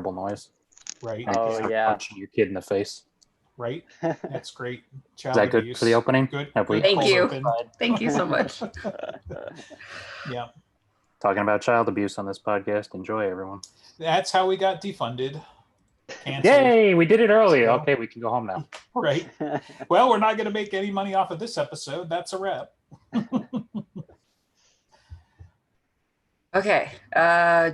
noise. Right. Oh, yeah. Punching your kid in the face. Right. That's great. Is that good for the opening? Good. Thank you. Thank you so much. Yeah. Talking about child abuse on this podcast. Enjoy, everyone. That's how we got defunded. Canceled. Yay! We did it early. So, okay, we can go home now. Right. Well, we're not going to make any money off of this episode. That's a wrap. Okay.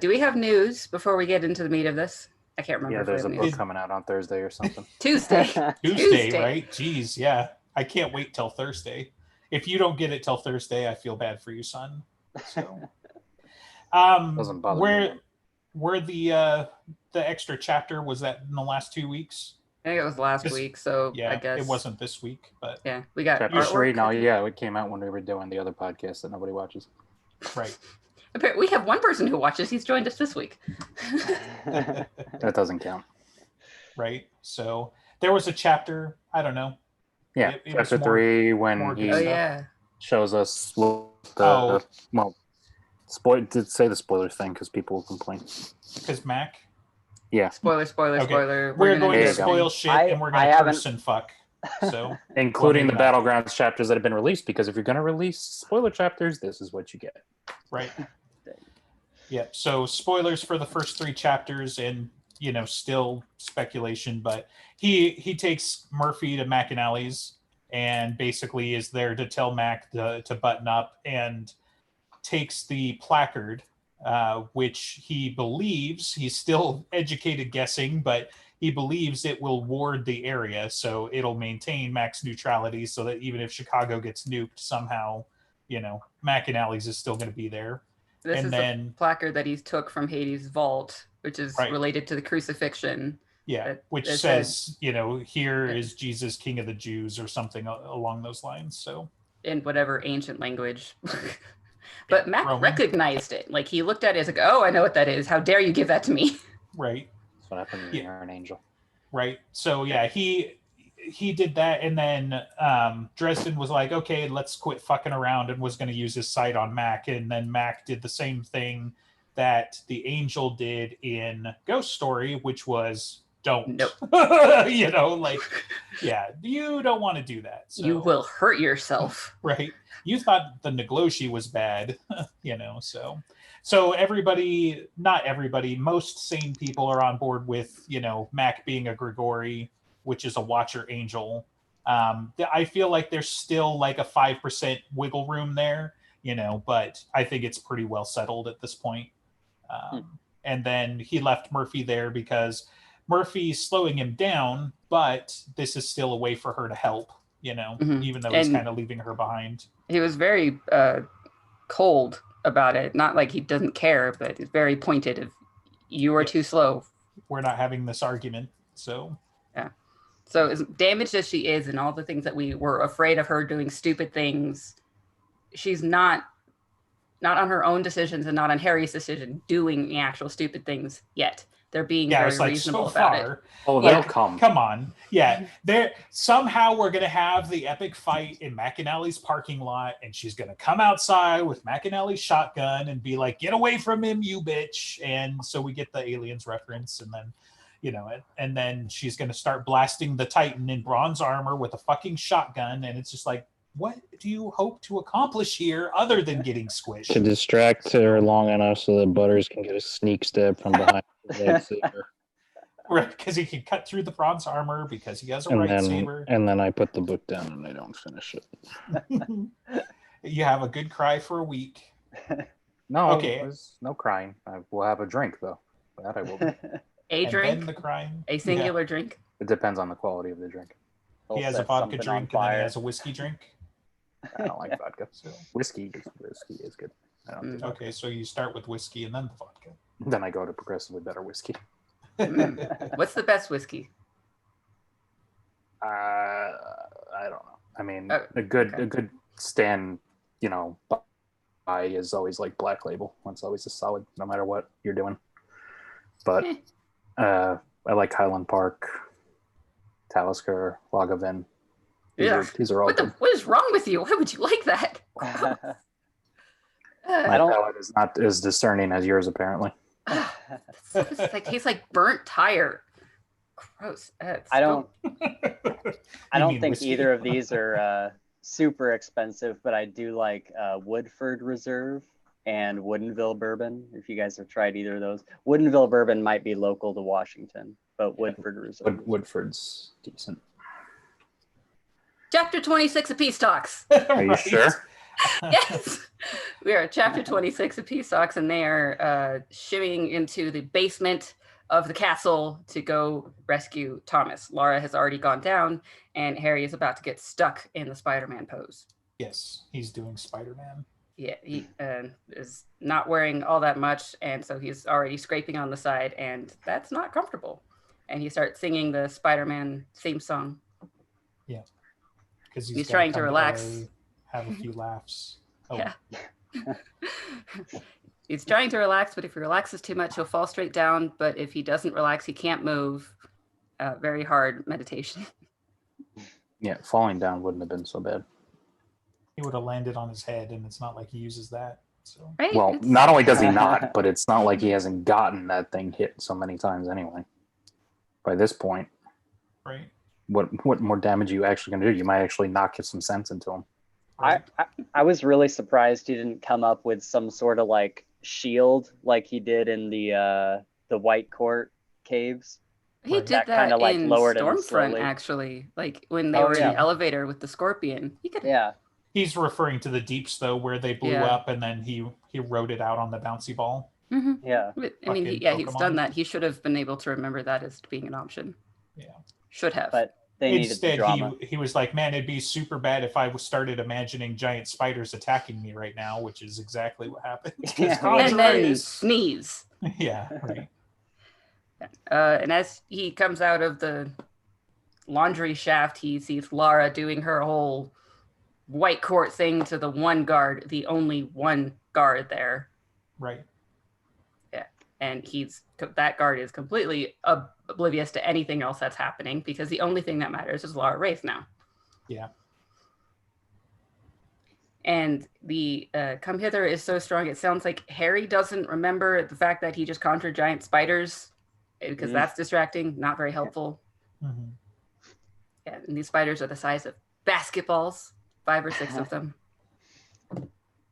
Do we have news before we get into the meat of this? I can't remember. Yeah, if there's a we have book news. coming out on Thursday or something. Tuesday, right? Jeez, yeah. I can't wait till Thursday. If you don't get it till Thursday, I feel bad for you, son. So, Doesn't bother me. Where the extra chapter was that in the last 2 weeks? I think it was last week, so yeah, I guess it wasn't this week, but yeah, we got chapter 3. No, yeah, it came out when we were doing the other podcast that nobody watches. Right. We have one person who watches. He's joined us this week. That doesn't count. Right. So there was a chapter. I don't know. Yeah, it chapter 3 when he shows us the did say the spoiler thing because people will complain. Because Mac. Yeah. Spoiler. Okay. We're going to spoil shit, and we're going to curse and fuck. So, including the Battlegrounds chapters that have been released, because if you're going to release spoiler chapters, this is what you get. Right. Yeah. So spoilers for the first 3 chapters, and still speculation, but he takes Murphy to McAnally's and basically is there to tell Mac to button up, and takes the placard, which he believes, he's still educated guessing, but he believes it will ward the area, so it'll maintain Mac's neutrality, so that even if Chicago gets nuked somehow, McAnally's is still going to be there. This is the placard that he took from Hades' vault, which is related to the crucifixion. Yeah, which says, here is Jesus, King of the Jews, or something along those lines. So in whatever ancient language. But Mac recognized it. Like, he looked at it as like, oh, I know what that is. How dare you give that to me? Right. That's what happened when you're an angel. Right. So yeah, he did that, and then Dresden was like, okay, let's quit fucking around, and was going to use his sight on Mac, and then Mac did the same thing that the angel did in Ghost Story, which was don't. Nope. You don't want to do that. So, you will hurt yourself. Right. You thought the Nagloshi was bad, so everybody, not everybody, most sane people are on board with, Mac being a Grigori, which is a Watcher angel. I feel like there's still like a 5% wiggle room there, but I think it's pretty well settled at this point. And then he left Murphy there because Murphy's slowing him down, but this is still a way for her to help, even though he's kind of leaving her behind. He was very cold about it. Not like he doesn't care, but he's very pointed of, you are too slow. We're not having this argument, so... Yeah. So as damaged as she is and all the things that we were afraid of her doing stupid things, she's not on her own decisions and not on Harry's decision doing the actual stupid things yet. They're being very reasonable about it. Oh, they'll come. Come on. Yeah. Somehow we're going to have the epic fight in McAnally's parking lot, and she's going to come outside with McAnally's shotgun and be like, get away from him, you bitch. And so we get the aliens reference, and then, and then she's going to start blasting the Titan in bronze armor with a fucking shotgun. And it's just like, what do you hope to accomplish here other than getting squished? To distract her long enough so that Butters can get a sneak stab from behind his lightsaber. Right, because he can cut through the bronze armor because he has a lightsaber. And then I put the book down and I don't finish it. You have a good cry for a week. No, okay. There's no crying. We'll have a drink, though. That I will do. A drink? Then the crying. A singular drink? It depends on the quality of the drink. He has a vodka drink and then he has a whiskey drink. I don't like vodka. So whiskey is good. Okay, so you start with whiskey and then the vodka. Then I go to progressively better whiskey. What's the best whiskey? I don't know. I mean, a good stand, buy is always like Black Label. It's always a solid, no matter what you're doing. But I like Highland Park, Talisker, Lagavulin. These are all good. What is wrong with you? Why would you like that? My palate is not as discerning as yours, apparently. It tastes like burnt tire. Gross. I don't think whiskey? either of these are super expensive, but I do like Woodford Reserve and Woodinville Bourbon. If you guys have tried either of those, Woodinville Bourbon might be local to Washington, but Woodford Reserve. Woodford's decent. Chapter 26 of Peace Talks. Are you sure? Yes. We are at chapter 26 of Peace Talks, and they are shimmying into the basement of the castle to go rescue Thomas. Laura has already gone down, and Harry is about to get stuck in the Spider-Man pose. Yes, he's doing Spider-Man. Yeah, he is not wearing all that much, and so he's already scraping on the side, and that's not comfortable. And he starts singing the Spider-Man theme song. Yeah, because he's trying to relax, have a few laughs. Oh. Yeah. He's trying to relax, but if he relaxes too much, he'll fall straight down. But if he doesn't relax, he can't move. Very hard meditation. Yeah, falling down wouldn't have been so bad. He would have landed on his head, and it's not like he uses that. So. Right? Well, not only does he not, but it's not like he hasn't gotten that thing hit so many times anyway. By this point, right? What more damage are you actually going to do? You might actually knock some sense into him. I was really surprised he didn't come up with some sort of like shield like he did in the White Court caves. He did that kind of like in lowered Stormfront, actually. Like when they were in the elevator with the Scorpion. He could. Yeah. He's referring to the Deeps though, where they blew up and then he wrote it out on the bouncy ball. Mm-hmm. Yeah. I mean, he's done that. He should have been able to remember that as being an option. Yeah. Should have. But they instead, needed the drama. he was like, man, it'd be super bad if I stared imagining giant spiders attacking me right now, which is exactly what happened. And then sneeze. Yeah, right. And as he comes out of the laundry shaft, he sees Lara doing her whole White Court thing to the one guard, the only one guard there. Right. Yeah. And that guard is completely oblivious to anything else that's happening because the only thing that matters is Lara Wraith now. Yeah. And the come hither is so strong, it sounds like Harry doesn't remember the fact that he just conjured giant spiders because that's distracting, not very helpful. Mm-hmm. Yeah, and these spiders are the size of basketballs, 5 or 6 of them.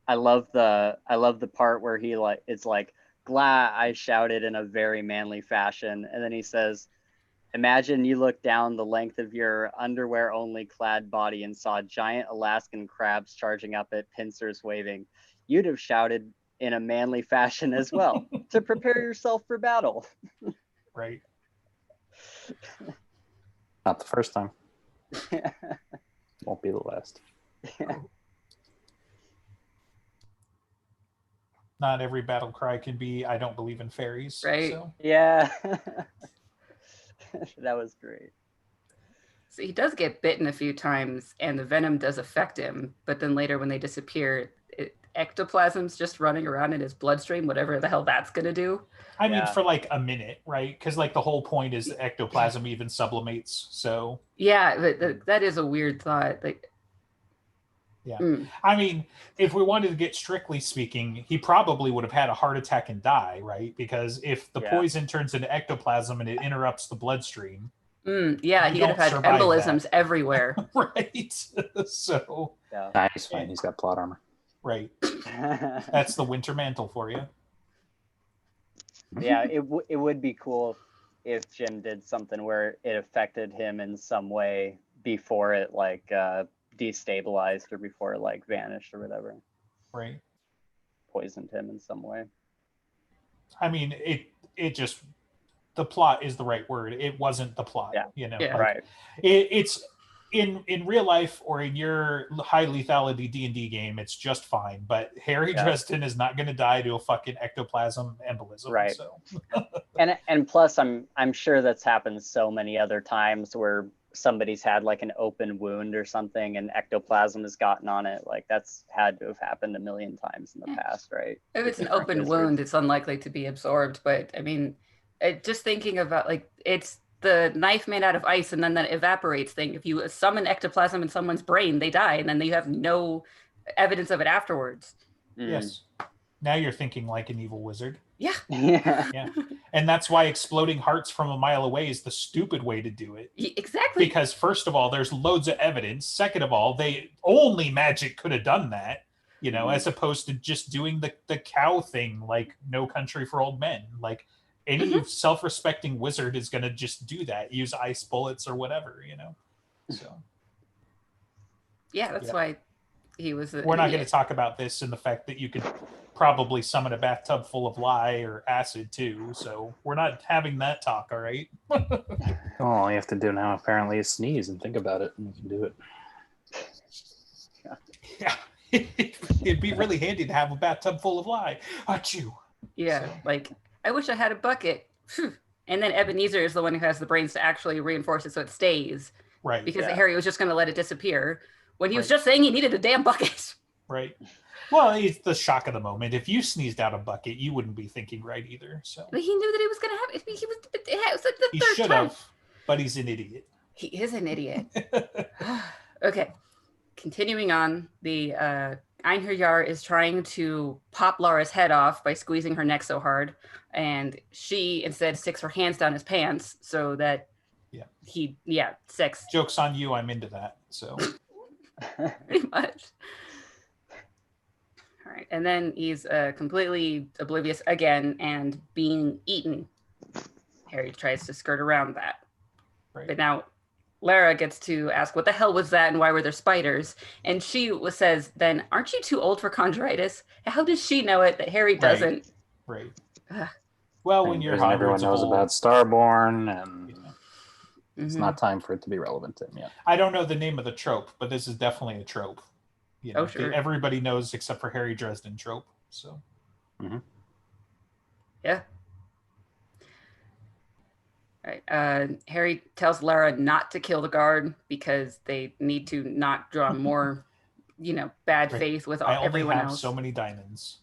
I love the part where he it's like, "Glah," I shouted in a very manly fashion, and then he says, "Imagine you look down the length of your underwear-only clad body and saw giant Alaskan crabs charging up at pincers waving. You'd have shouted in a manly fashion as well to prepare yourself for battle." Right. Not the first time. Won't be the last. Not every battle cry can be, "I don't believe in fairies." Right. So. Yeah. That was great. So he does get bitten a few times and the venom does affect him, but then later when they disappear, ectoplasm's just running around in his bloodstream, whatever the hell that's going to do. I mean, for like a minute, right? Because like the whole point is the ectoplasm even sublimates. So yeah, but that is a weird thought. Like, yeah, I mean, if we wanted to get strictly speaking, he probably would have had a heart attack and die, right? Because if the poison turns into ectoplasm and it interrupts the bloodstream, yeah, he could have had embolisms everywhere. Right. So nah, he's fine. He's got plot armor. Right. That's the winter mantle for you. Yeah, it would be cool if Jim did something where it affected him in some way before it like destabilized or before it like vanished or whatever. Right. Poisoned him in some way. I mean, it just, the plot is the right word. It wasn't the plot. Yeah. You know, yeah. Right. It's in real life or in your high lethality D&D game, it's just fine. But Harry Dresden is not going to die to a fucking ectoplasm embolism. Right. So. and plus, I'm sure that's happened so many other times where somebody's had like an open wound or something and ectoplasm has gotten on it. Like that's had to have happened a million times in the past, right? If it's an open wound, it's unlikely to be absorbed. But I mean, just thinking about like it's the knife made out of ice and then that evaporates thing. If you summon ectoplasm in someone's brain, they die, and then you have no evidence of it afterwards. Yes. Now you're thinking like an evil wizard. Yeah. Yeah. And that's why exploding hearts from a mile away is the stupid way to do it. Exactly. Because first of all, there's loads of evidence. Second of all, only magic could have done that, as opposed to just doing the cow thing like No Country for Old Men. Like any self-respecting wizard is going to just do that, use ice bullets or whatever, So yeah, that's why he was. We're not going to talk about this and the fact that you could probably summon a bathtub full of lye or acid too. So we're not having that talk, all right? All you have to do now apparently is sneeze and think about it, and you can do it. Yeah. It'd be really handy to have a bathtub full of lye. Achoo. Yeah, like, I wish I had a bucket. And then Ebenezer is the one who has the brains to actually reinforce it so it stays. Right. Because Harry was just going to let it disappear when he was just saying he needed a damn bucket. Right. Well, it's the shock of the moment. If you sneezed out a bucket, you wouldn't be thinking right either. So. But he knew that he was going to have it. It was like the he third should time. have, but he's an idiot. He is an idiot. Okay. Continuing on, the Einherjar is trying to pop Laura's head off by squeezing her neck so hard, and she instead sticks her hands down his pants so that sex. Joke's on you, I'm into that. So pretty much. All right, and then he's completely oblivious again and being eaten. Harry tries to skirt around that. Right. But now Lara gets to ask, what the hell was that and why were there spiders? And she says, then, aren't you too old for conjuritis? How does she know it that Harry doesn't? Right. Well, when you're everyone knows about Starborn, and it's not time for it to be relevant to him yet. I don't know the name of the trope, but this is definitely a trope. Sure. Everybody knows except for Harry Dresden trope. So. Yeah. Right. Harry tells Lara not to kill the guard because they need to not draw more, bad faith with everyone else. I only have so many diamonds.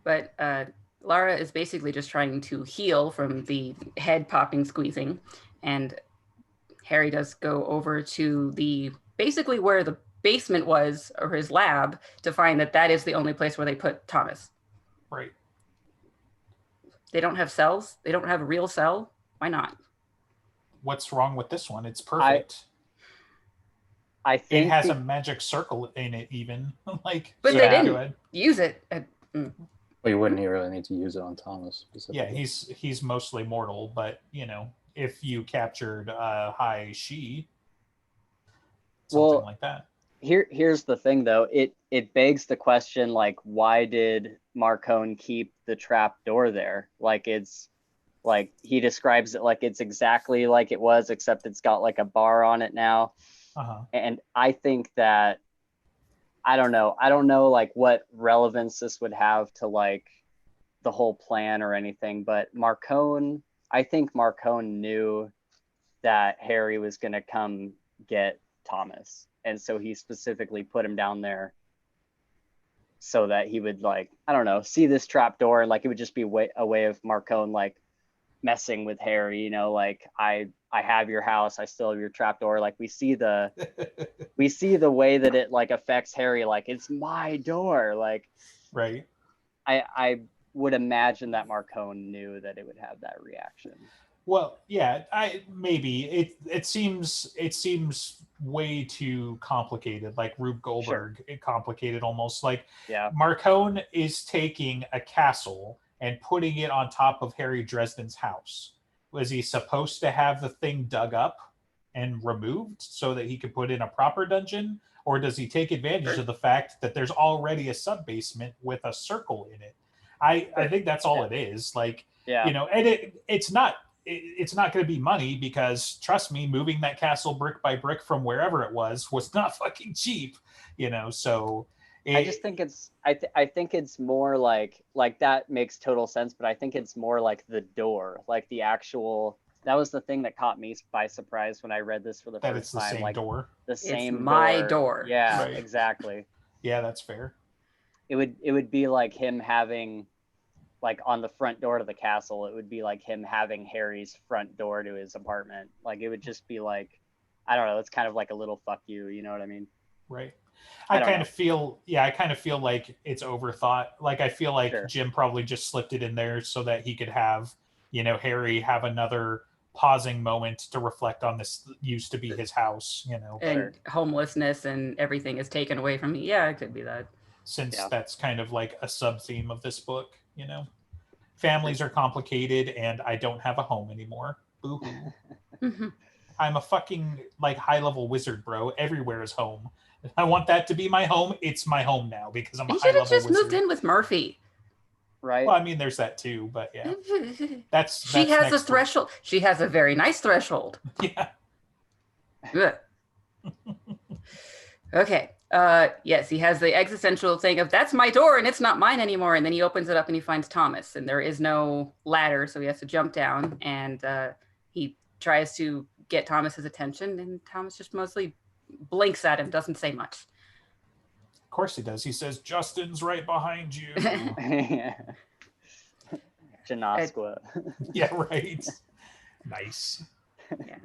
But Lara is basically just trying to heal from the head popping, squeezing, and Harry does go over to basically where the basement was, or his lab, to find that is the only place where they put Thomas. Right. They don't have cells? They don't have a real cell? Why not? What's wrong with this one? It's perfect. I think it has a magic circle in it, even. But they didn't use it. Well, you wouldn't really need to use it on Thomas. Yeah, he's mostly mortal, but if you captured High She, something like that. Here's the thing, though. It begs the question, like, why did Marcone keep the trap door there? Like, it's like he describes it like it's exactly like it was, except it's got like a bar on it now. And I think that I don't know like what relevance this would have to like the whole plan or anything, but I think Marcone knew that Harry was going to come get Thomas. And so he specifically put him down there so that he would, like, I don't know, see this trap door, and like it would just be a way of Marcone like messing with Harry, like I have your house, I still have your trap door. Like we see the way that it like affects Harry, like it's my door. Like right. I would imagine that Marcone knew that it would have that reaction. Well, yeah, it seems way too complicated, like Rube Goldberg, complicated almost. Like Marcone is taking a castle and putting it on top of Harry Dresden's house. Was he supposed to have the thing dug up and removed so that he could put in a proper dungeon? Or does he take advantage of the fact that there's already a sub-basement with a circle in it? I think that's all it is. Like, and it's not going to be money, because trust me, moving that castle brick by brick from wherever it was not fucking cheap, so I just think it's I think it's more like that makes total sense, but I think it's more like the door, like the actual, that was the thing that caught me by surprise when I read this for the first time. It's the same like door. The same it's my door. Yeah, right. Exactly. Yeah, that's fair. It would be like him having, like on the front door to the castle, it would be like him having Harry's front door to his apartment. Like it would just be like, I don't know, it's kind of like a little fuck you, you know what I mean? Right. I kind of feel like it's overthought. Like I feel like Sure. Jim probably just slipped it in there so that he could have, Harry have another pausing moment to reflect on this used to be his house, And homelessness and everything is taken away from me. Yeah, it could be that. Since that's kind of like a sub theme of this book, families are complicated and I don't have a home anymore. Boo-hoo. I'm a fucking like high level wizard, bro. Everywhere is home. If I want that to be my home, it's my home now because I'm a high level wizard. You should have just moved in with Murphy. Right. Well, I mean, there's that too, but yeah. She has a threshold. She has a very nice threshold. Yeah. Good. Okay. Yes, he has the existential thing of that's my door and it's not mine anymore. And then he opens it up and he finds Thomas, and there is no ladder, so he has to jump down, and he tries to get Thomas's attention, and Thomas just mostly blinks at him, doesn't say much. Of course he does. He says, Justin's right behind you. Janasqua. Yeah, right. Nice. Yeah.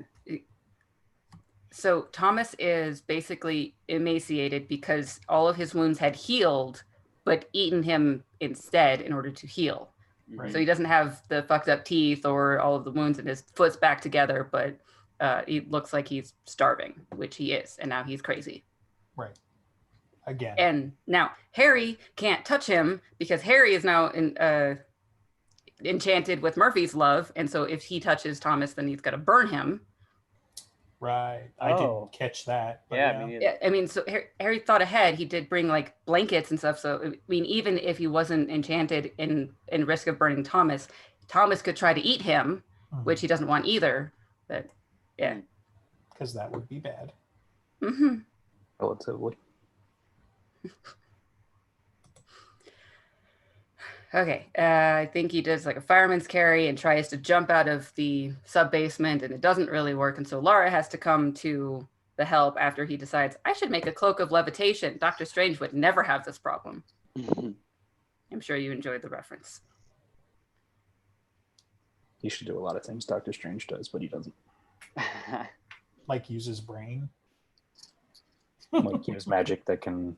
So Thomas is basically emaciated because all of his wounds had healed, but eaten him instead in order to heal. Right. So he doesn't have the fucked up teeth or all of the wounds, and his foot's back together, but he looks like he's starving, which he is, and now he's crazy. Right. Again. And now Harry can't touch him because Harry is now enchanted with Murphy's love, and so if he touches Thomas, then he's got to burn him. Right. I didn't catch that. Yeah. I mean, so Harry thought ahead. He did bring like blankets and stuff. So, I mean, even if he wasn't enchanted in risk of burning Thomas, Thomas could try to eat him, which he doesn't want either. But yeah. Because that would be bad. Mm-hmm. Relatively. Okay, I think he does like a fireman's carry and tries to jump out of the sub-basement, and it doesn't really work. And so Laura has to come to the help after he decides, I should make a cloak of levitation. Dr. Strange would never have this problem. I'm sure you enjoyed the reference. He should do a lot of things Dr. Strange does, but he doesn't. Like use his brain? Like use magic that can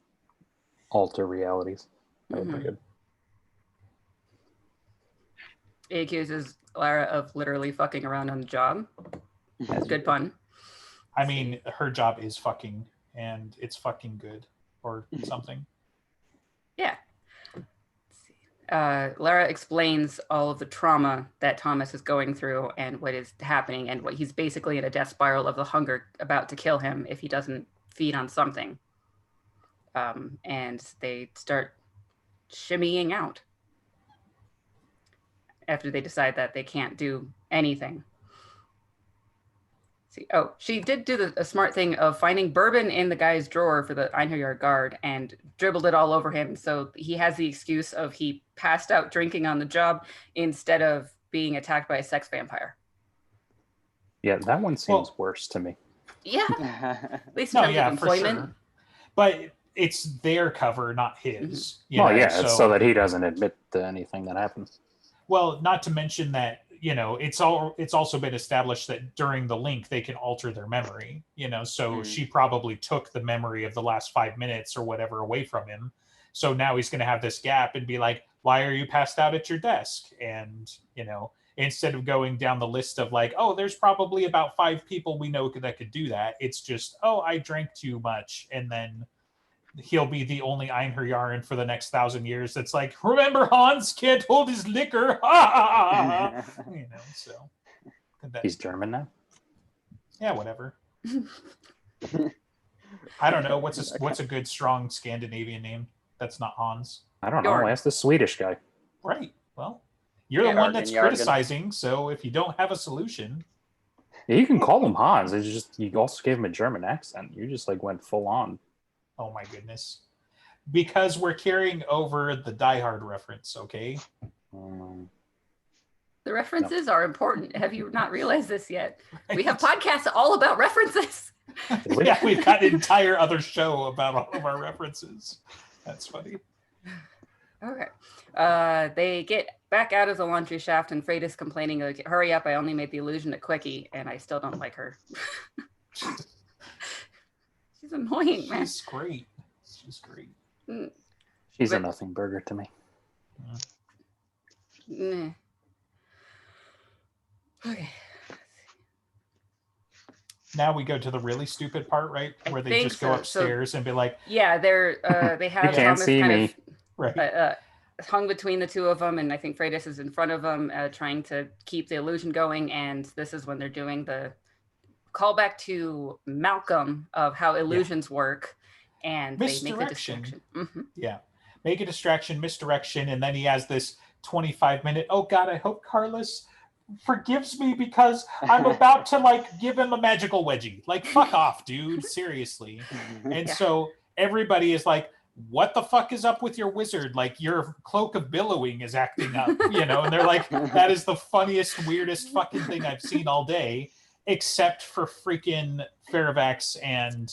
alter realities. That would be good. He accuses Lara of literally fucking around on the job. That's a good pun. I mean, her job is fucking, and it's fucking good, or something. Yeah. Lara explains all of the trauma that Thomas is going through and what is happening, and what he's basically in a death spiral of the hunger about to kill him if he doesn't feed on something. And they start shimmying out after they decide that they can't do anything. See, oh, she did do a smart thing of finding bourbon in the guy's drawer for the Einherjar guard and dribbled it all over him. So he has the excuse of he passed out drinking on the job instead of being attacked by a sex vampire. Yeah, that one seems worse to me. Yeah, at least in terms of employment. For sure. But it's their cover, not his. It's so that he doesn't admit to anything that happened. Well, not to mention that, it's also been established that during the link they can alter their memory, so she probably took the memory of the last 5 minutes or whatever away from him. So now he's going to have this gap and be like, why are you passed out at your desk? And, instead of going down the list of like, oh, there's probably about 5 people we know that could do that. It's just, oh, I drank too much. And then he'll be the only Einherjar for the next 1,000 years that's like, remember Hans can't hold his liquor. So he's German now. Yeah, whatever. I don't know what's a good strong Scandinavian name that's not Hans. I don't know. Ask the Swedish guy. Right. Well, you're the one that's criticizing, so if you don't have a solution, yeah, you can call him Hans. It's just you also gave him a German accent. You just like went full on. Oh my goodness. Because we're carrying over the Die Hard reference, okay? The references are important. Have you not realized this yet? Right. We have podcasts all about references. Yeah, we've got an entire other show about all of our references. That's funny. Okay. They get back out of the laundry shaft, and Freight is complaining, like, hurry up, I only made the illusion to Quickie, and I still don't like her. She's annoying, man. She's great. She's great. She's a nothing burger to me. Okay. Now we go to the really stupid part, right? Where they just go upstairs and be like, yeah, they have can't Thomas see kind me. of right. Hung between the two of them, and I think Freitas is in front of them, trying to keep the illusion going. And this is when they're doing the callback to Malcolm of how illusions work, and they make the distraction. Mm-hmm. Yeah, make a distraction, misdirection, and then he has this 25-minute. Oh God, I hope Carlos forgives me because I'm about to like give him a magical wedgie. Like, fuck off, dude. Seriously. And so everybody is like, what the fuck is up with your wizard? Like, your cloak of billowing is acting up, you know? And they're like, that is the funniest, weirdest fucking thing I've seen all day, except for freaking Faravax and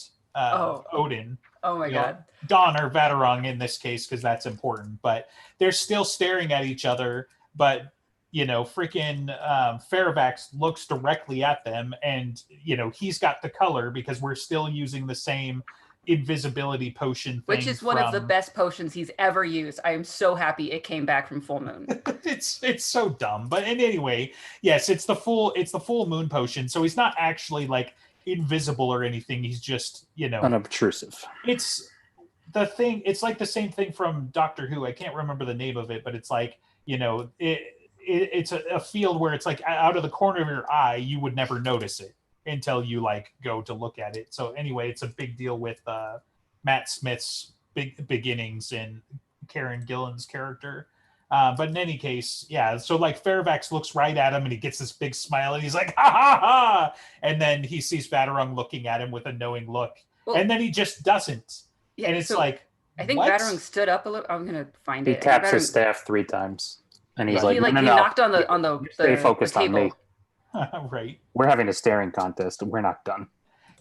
Odin. Oh my God. Dawn or Vatarong in this case, because that's important. But they're still staring at each other, but freaking Faravax looks directly at them, and he's got the color because we're still using the same invisibility potion thing, which is one of the best potions he's ever used. I am so happy it came back from Full Moon. It's so dumb, but anyway, yes, it's the full moon potion, so he's not actually like invisible or anything. He's just unobtrusive. It's the thing. It's like the same thing from Doctor Who. I can't remember the name of it, but it's like it's a field where it's like out of the corner of your eye, you would never notice it until you like go to look at it. So anyway, it's a big deal with Matt Smith's beginnings in Karen Gillan's character. But in any case, yeah. So like Faravax looks right at him and he gets this big smile and he's like, ha ha ha. And then he sees Vatarung looking at him with a knowing look. Well, and then he just doesn't. Yeah, and it's like, I think Vatarung stood up a little. I'm going to find it. He taps his staff 3 times. And he's he knocked on the stay focused the on me. Right. We're having a staring contest and we're not done.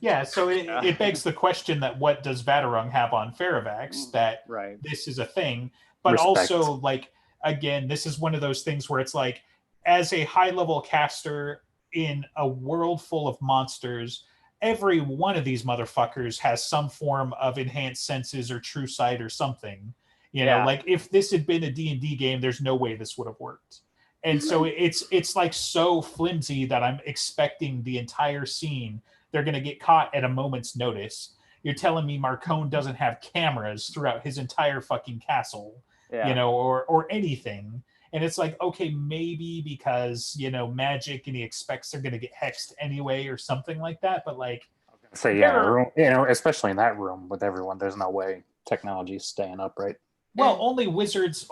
Yeah, so it begs the question that what does Vatarung have on Faravax that this is a thing, but respect. Also like again, this is one of those things where it's like as a high-level caster in a world full of monsters, every one of these motherfuckers has some form of enhanced senses or true sight or something. Like if this had been a D&D game, there's no way this would have worked. And so it's like so flimsy that I'm expecting the entire scene. They're going to get caught at a moment's notice. You're telling me Marcone doesn't have cameras throughout his entire fucking castle, or anything. And it's like, okay, maybe because, magic and he expects they're going to get hexed anyway or something like that. But like, especially in that room with everyone, there's no way technology is staying up, right? Well, only wizards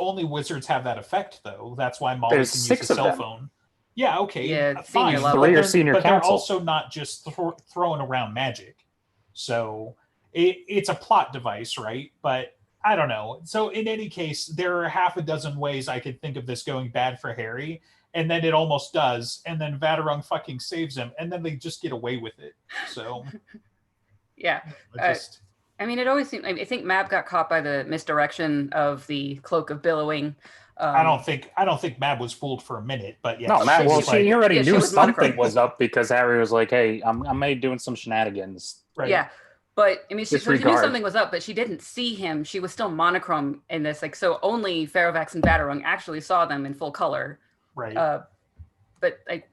have that effect, though. That's why Molly can use a cell phone. Yeah, okay. Yeah, fine. But they're also not just throwing around magic. So it's a plot device, right? But I don't know. So in any case, there are half a dozen ways I could think of this going bad for Harry. And then it almost does. And then Vatarung fucking saves him. And then they just get away with it. So. Yeah. I mean, it always seemed. I think Mab got caught by the misdirection of the cloak of billowing. I don't think Mab was fooled for a minute, but yeah. No, Mab. Well, she already knew something was up because Harry was like, "Hey, I'm maybe doing some shenanigans." Right. Yeah, but I mean, she knew something was up, but she didn't see him. She was still monochrome in this, like so. Only Faravax and Vatarung actually saw them in full color. Right. But like.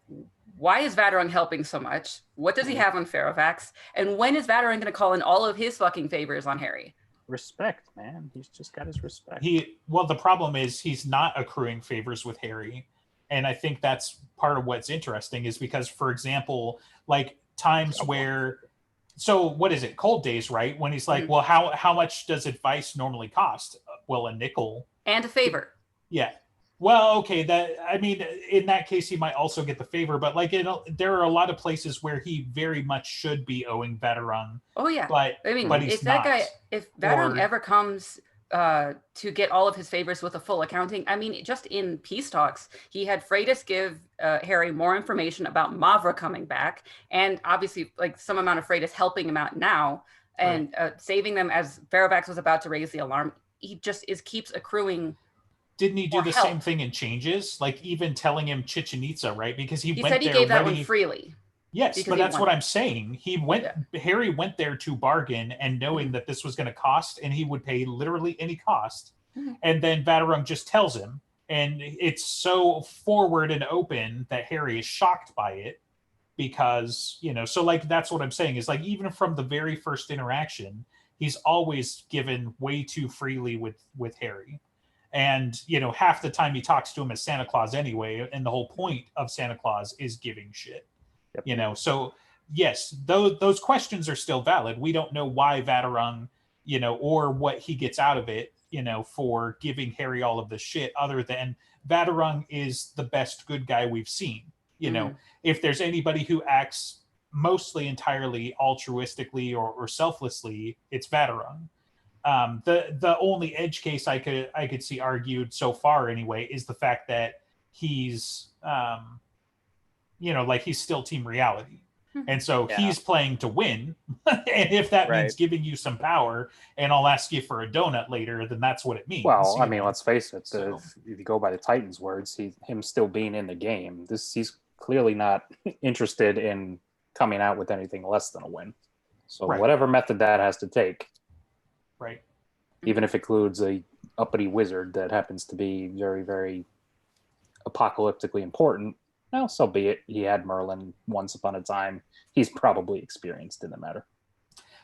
Why is Vatarung helping so much? What does he have on Faravax? And when is Vatarung going to call in all of his fucking favors on Harry? Respect, man. He's just got his respect. The problem is he's not accruing favors with Harry. And I think that's part of what's interesting is because, for example, like times where, so what is it? Cold Days, right? When he's like, well, how much does advice normally cost? Well, a nickel. And a favor. Yeah. Well, okay, in that case, he might also get the favor, but like, there are a lot of places where he very much should be owing Vatarung. Oh yeah, but I mean, but if Vatarung ever comes to get all of his favors with a full accounting, I mean, just in peace talks, he had Freitas give Harry more information about Mavra coming back, and obviously, like some amount of Freitas helping him out now and saving them as Faravax was about to raise the alarm. He just keeps accruing. Didn't he do the same thing in Changes? Like even telling him Chichen Itza, right? Because he went said he there gave that ready... one freely. Yes, but that's what I'm saying. Harry went there to bargain and knowing that this was going to cost, and he would pay literally any cost. And then Vatarung just tells him, and it's so forward and open that Harry is shocked by it because, so like, that's what I'm saying is like, even from the very first interaction, he's always given way too freely with Harry. And, half the time he talks to him as Santa Claus anyway. And the whole point of Santa Claus is giving shit. Yep. So yes, those questions are still valid. We don't know why Vatarung, or what he gets out of it, for giving Harry all of this shit, other than Vatarung is the best good guy we've seen. If there's anybody who acts mostly entirely altruistically or selflessly, it's Vatarung. The only edge case I could see argued so far anyway is the fact that he's like he's still Team Reality. And so he's playing to win. And if that means giving you some power and I'll ask you for a donut later, then that's what it means. Well, I mean, let's face it. If you go by the Titans' words, him still being in the game, he's clearly not interested in coming out with anything less than a win. So whatever method that has to take. Right. Even if it includes a uppity wizard that happens to be very, very apocalyptically important, well, so be it. He had Merlin once upon a time. He's probably experienced in the matter.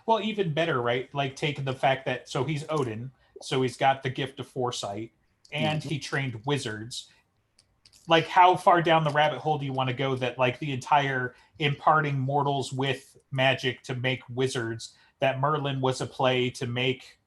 Well, even better, right? Like taking the fact that, so he's Odin, so he's got the gift of foresight, and he trained wizards. Like, how far down the rabbit hole do you want to go that, like, the entire imparting mortals with magic to make wizards, that Merlin was a play to make,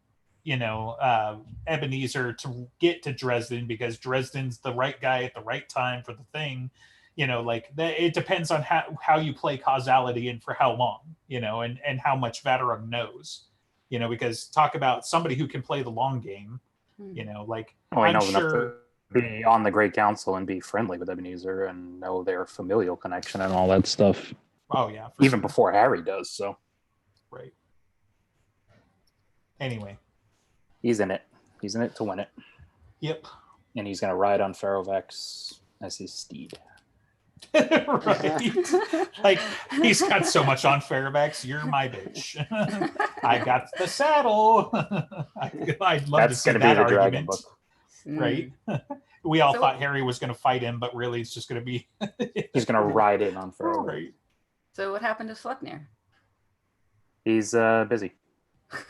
Ebenezer to get to Dresden because Dresden's the right guy at the right time for the thing. It depends on how you play causality and for how long, and how much Vatarung knows, because talk about somebody who can play the long game, I'm knows sure enough to be on the Great Council and be friendly with Ebenezer and know their familial connection and all that stuff. Oh yeah, even before Harry does. So, right. Anyway, he's in it. He's in it to win it. Yep. And he's gonna ride on Ferrovex as his steed. Right. Like, he's got so much on Fairfax. You're my bitch. I got the saddle. I'd love to see that argument. Book. Right. We all thought Harry was going to fight him, but really it's just going to be he's going to ride in on Fairfax. Right. So what happened to Sleipnir? He's busy.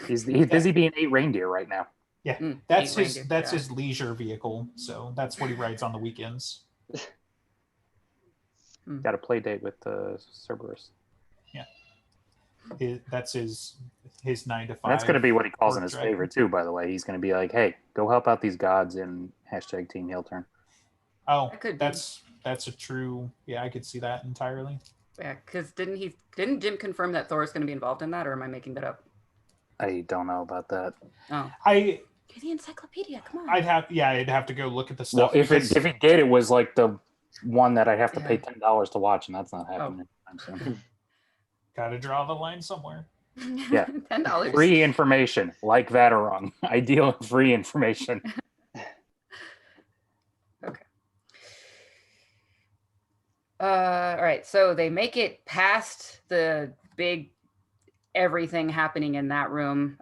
He's busy being 8 reindeer right now. Yeah, that's his leisure vehicle. So that's what he rides on the weekends. Got a play date with Cerberus. Yeah, that's his 9 to 5. And that's going to be what he calls in his favor too. By the way, he's going to be like, "Hey, go help out these gods in #Team Heel Turn." Oh, that's a true. Yeah, I could see that entirely. Yeah, because didn't Jim confirm that Thor is going to be involved in that, or am I making that up? I don't know about that. Oh, you're the encyclopedia. Come on. I'd have to go look at the stuff. Well, if he did, it was like the one that I'd have to pay $10 to watch, and that's not happening. Gotta draw the line somewhere. Yeah. $10. Free information, like Vatarung. Ideal free information. Okay. All right. So they make it past the big everything happening in that room.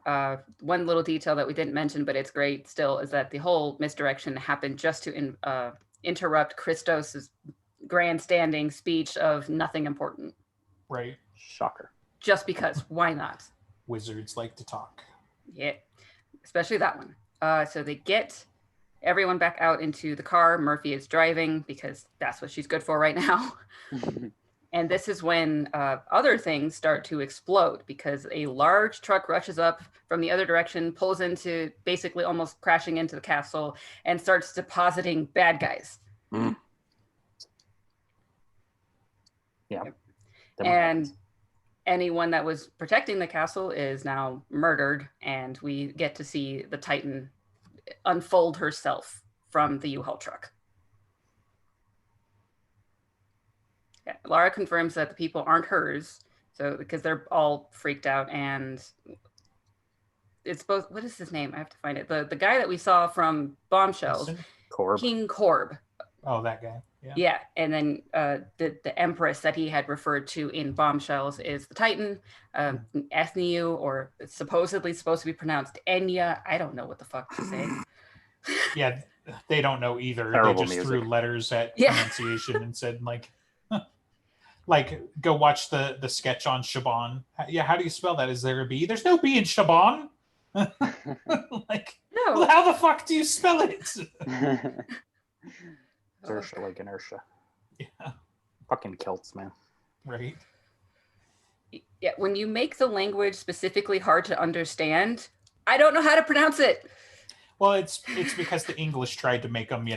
One little detail that we didn't mention, but it's great still, is that the whole misdirection happened just to interrupt Christos' grandstanding speech of nothing important. Right. Shocker. Just because. Why not? Wizards like to talk. Yeah. Especially that one. So they get everyone back out into the car. Murphy is driving because that's what she's good for right now. And this is when other things start to explode because a large truck rushes up from the other direction, pulls into basically almost crashing into the castle, and starts depositing bad guys. Mm. Yeah. Yep. And anyone that was protecting the castle is now murdered, and we get to see the Titan unfold herself from the U-Haul truck. Yeah, Lara confirms that the people aren't hers, so because they're all freaked out, and it's both. What is his name? I have to find it. The guy that we saw from Bombshells, Korb. King Korb. Oh, that guy. Yeah. Yeah, and then the empress that he had referred to in Bombshells is the Titan, Ethniu, or it's supposedly supposed to be pronounced Enya. I don't know what the fuck to say. Yeah, they don't know either. Terrible they just music. threw letters at Yeah. pronunciation and said like go watch the sketch on Shaban. Yeah, how do you spell that? Is there a B? There's no B in Shaban. Like, No. well, how the fuck do you spell it? Inertia like inertia. Yeah. Fucking Celts, man. Right. Yeah, when you make the language specifically hard to understand, I don't know how to pronounce it. Well, it's because the English tried to make them,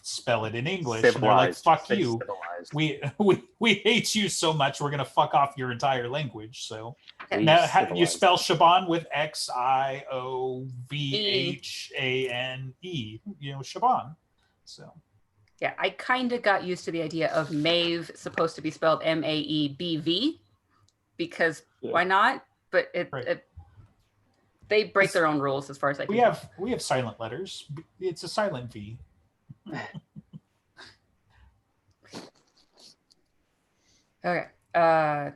spell it in English. And they're like, fuck you. We hate you so much, we're gonna fuck off your entire language. So now you spell Shaban with Xiovhane, Shaban. So yeah, I kind of got used to the idea of Maeve supposed to be spelled Maebv because why not? But they break their own rules as far as I can tell. We have silent letters. It's a silent V. Okay. And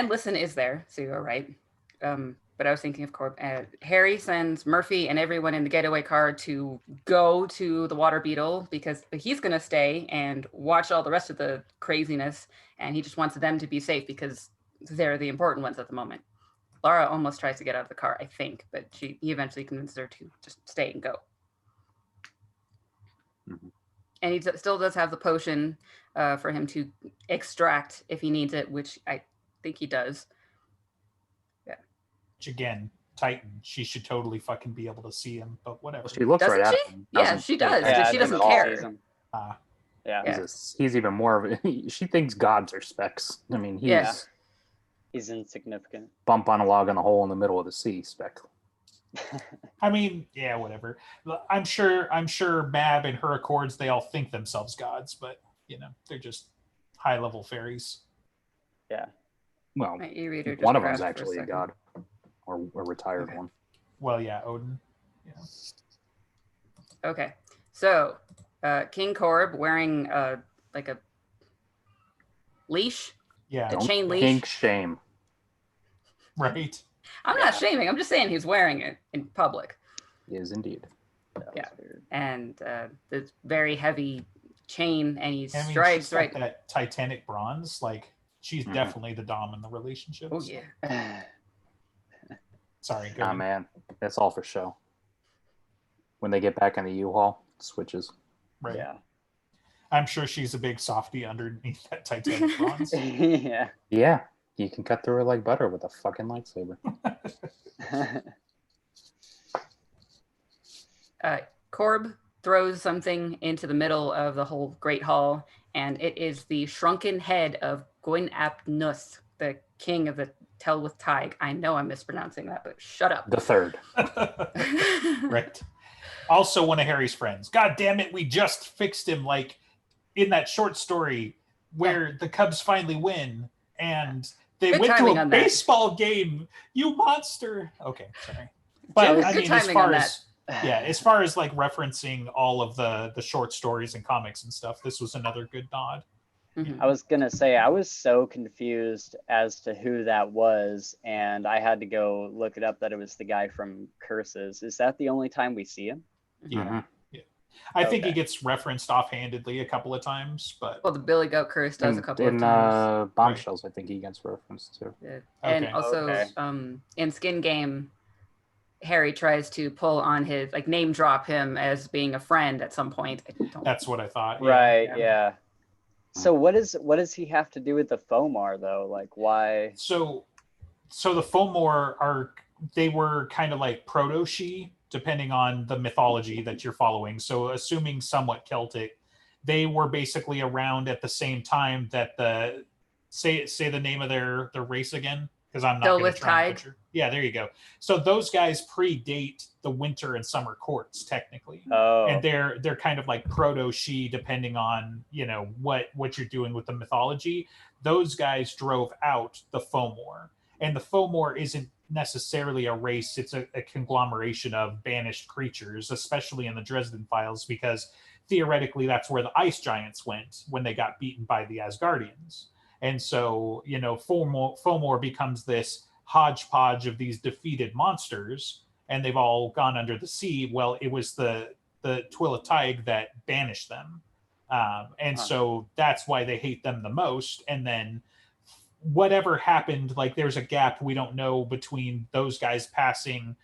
listen is there, so you're right. But I was thinking of Corb. Harry sends Murphy and everyone in the getaway car to go to the water beetle because he's going to stay and watch all the rest of the craziness. And he just wants them to be safe because they're the important ones at the moment. Laura almost tries to get out of the car, I think, but he eventually convinces her to just stay and go. Mm-hmm. And he still does have the potion for him to extract if he needs it, which I think he does. Yeah. Which again, Titan, she should totally fucking be able to see him, but whatever. Well, she looks doesn't right she? at him. Yeah, she does. Yeah, she doesn't care. Yeah. He's even more of a, she thinks gods are specks. I mean, he's insignificant. Bump on a log in a hole in the middle of the sea speck. I mean, yeah, whatever. I'm sure Mab and her Accords, they all think themselves gods, but they're just high level fairies. Yeah. Well, one of them's actually a god, or a retired one. Well, yeah, Odin. Yeah. Okay, so King Corb wearing like a leash. Yeah. A chain leash. Pink shame. Right. I'm not shaming. I'm just saying he's wearing it in public. He is indeed. Yeah. And this very heavy chain, and he strides she's got that Titanic bronze. Like, she's definitely the dom in the relationship. Oh, yeah. Sorry. Nah, man. That's all for show. When they get back in the U-Haul, switches. Right. Yeah. I'm sure she's a big softie underneath that Titanic bronze. Yeah. Yeah. You can cut through her like butter with a fucking lightsaber. Corb throws something into the middle of the whole Great Hall, and it is the shrunken head of Gwyn-ap-Nuth, the king of the Tell with Tig. I know I'm mispronouncing that, but shut up. The third. Right. Also one of Harry's friends. God damn it, we just fixed him, like in that short story where the Cubs finally win and they went to a baseball game. You monster. Okay, sorry. But I mean, as far as like referencing all of the short stories and comics and stuff, this was another good nod. Mm-hmm. I was gonna say, I was so confused as to who that was, and I had to go look it up that it was the guy from Curses. Is that the only time we see him? Yeah. Mm-hmm. Yeah. I think he gets referenced offhandedly a couple of times, but the Billy Goat Curse does a couple of times. In Bombshells, right. I think he gets referenced too. Yeah. And also in Skin Game, Harry tries to pull on his, like, name drop him as being a friend at some point. That's what I thought. Right. Yeah. So what does he have to do with the Fomor though? Like, why? So the Fomor they were kind of like proto-Shi, depending on the mythology that you're following. So assuming somewhat Celtic, they were basically around at the same time that say the name of their race again, because I'm not going to try and picture. Yeah, there you go. So those guys predate the winter and summer courts technically. Oh. And they're kind of like proto-Shi, depending on what you're doing with the mythology. Those guys drove out the Fomor, and the Fomor isn't necessarily a race, it's a conglomeration of banished creatures, especially in the Dresden Files, because theoretically that's where the ice giants went when they got beaten by the Asgardians. And so, Fomor becomes this hodgepodge of these defeated monsters, and they've all gone under the sea. Well, it was the Twilataig that banished them. So that's why they hate them the most. And then whatever happened, like there's a gap we don't know between those guys passing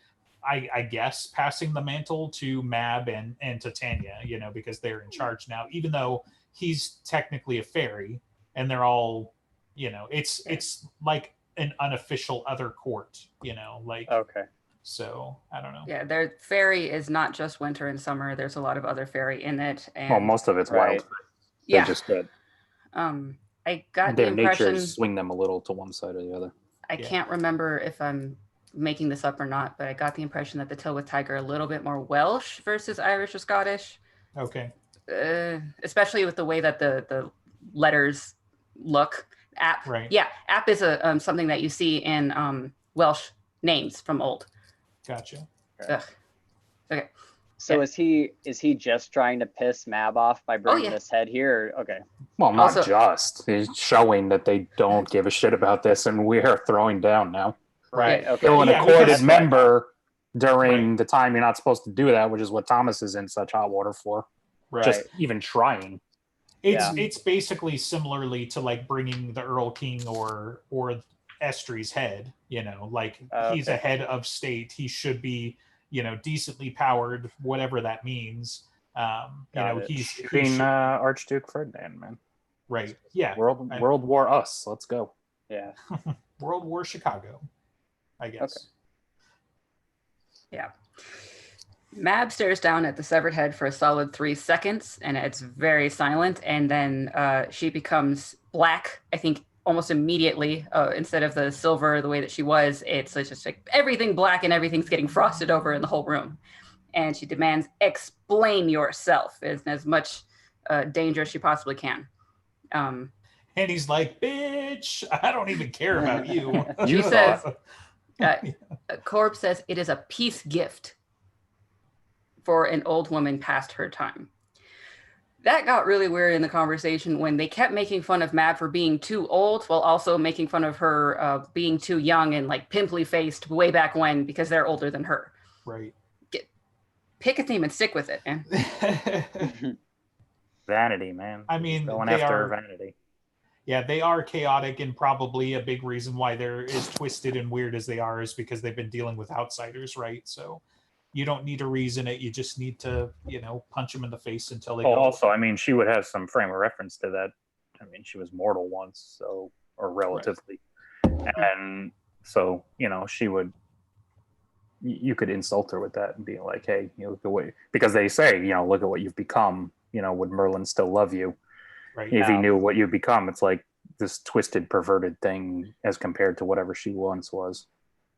the mantle to Mab and to Tanya, because they're in charge now, even though he's technically a fairy, and they're all, it's like an unofficial other court, Okay. So I don't know. Yeah, their fairy is not just winter and summer. There's a lot of other fairy in it. And well, most of it's wild. Yeah. They're just good. I got Their the impression natures swing them a little to one side or the other. I can't remember if I'm making this up or not, but I got the impression that the Tilwith are a little bit more Welsh versus Irish or Scottish. Okay. Especially with the way that the letters look. App. Right. Yeah, app is a something that you see in Welsh names from old. Gotcha. Okay. So is he just trying to piss Mab off by bringing this head here? Okay. Well, not just. He's showing that they don't give a shit about this, and we are throwing down now. Right. Okay. Killing a courted member during the time you're not supposed to do that, which is what Thomas is in such hot water for. Right. Just even trying. It's basically similarly to like bringing the Earl King or Estrie's head. He's a head of state. He should be, decently powered, whatever that means. He's shooting Archduke Ferdinand, man. Right. Yeah. World War Us. Let's go. Yeah. World War Chicago, I guess. Okay. Yeah. Mab stares down at the severed head for a solid 3 seconds, and it's very silent. And then she becomes black, I think, almost immediately. Instead of the silver, the way that she was, it's just like everything black and everything's getting frosted over in the whole room. And she demands, explain yourself, in as much danger as she possibly can. And he's like, bitch, I don't even care about you. She says, Corb says, it is a peace gift for an old woman past her time. That got really weird in the conversation when they kept making fun of Mab for being too old while also making fun of her being too young and like pimply faced way back when, because they're older than her. Right. Pick a theme and stick with it, man. Vanity, man. I mean, going after vanity. Yeah, they are chaotic, and probably a big reason why they're as twisted and weird as they are is because they've been dealing with outsiders, right? So you don't need to reason it. You just need to, punch them in the face until they go. Also, I mean, she would have some frame of reference to that. I mean, she was mortal once, or relatively. Right. And so, she would, you could insult her with that and be like, hey, look at what, because they say, look at what you've become. Would Merlin still love you? Right. If he knew what you've become, it's like this twisted, perverted thing as compared to whatever she once was.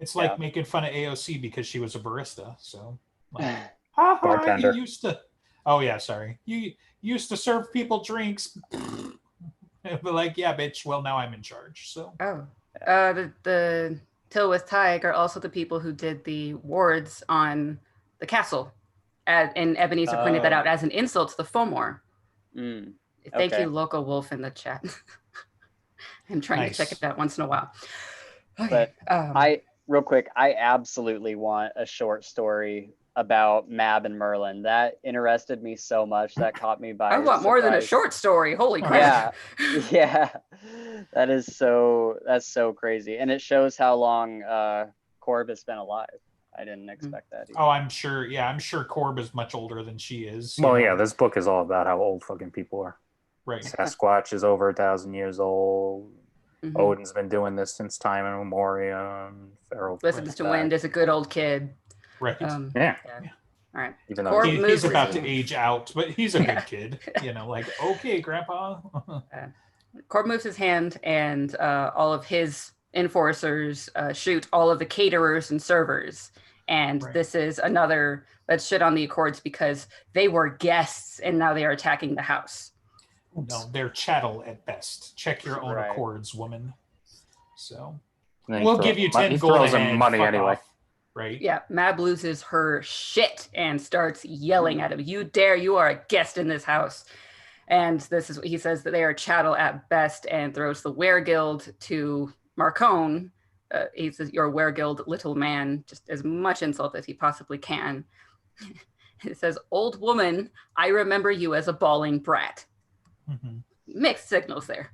It's like making fun of AOC because she was a barista. So, bartender. You used to. Oh yeah, sorry. You used to serve people drinks. But like, yeah, bitch. Well, now I'm in charge. So. Oh, the Tilwith Tig are also the people who did the wards on the castle, and Ebenezer pointed that out as an insult to the Fomor. Thank you, Local Wolf, in the chat. I'm trying to check it out once in a while. Okay. But real quick, I absolutely want a short story about Mab and Merlin. That interested me so much. That caught me by I want more than a short story. Holy crap. Yeah. That's so crazy. And it shows how long Corb has been alive. I didn't expect that either. Oh, I'm sure. Yeah, I'm sure Corb is much older than she is. Well, yeah, this book is all about how old fucking people are. Right. Sasquatch is over 1,000 years old. Mm-hmm. Odin's been doing this since time immemorial. Listens to Wind is a good old kid. Right. Yeah. All right. Even though he's about to age out, but he's a good kid. Like, okay, Grandpa. Corb moves his hand, and all of his enforcers shoot all of the caterers and servers. And this is another let's shit on the Accords because they were guests and now they are attacking the house. No, they're chattel at best. Check your own Accords, woman. So, We'll give you 10 he gold throws ahead. him money Fuck anyway. off. Right? Yeah, Mab loses her shit and starts yelling at him. You dare, you are a guest in this house. And this is what he says, that they are chattel at best, and throws the weregild to Marcone. He says, you're a weregild little man, just as much insult as he possibly can. It says, old woman, I remember you as a bawling brat. Mm-hmm. Mixed signals there.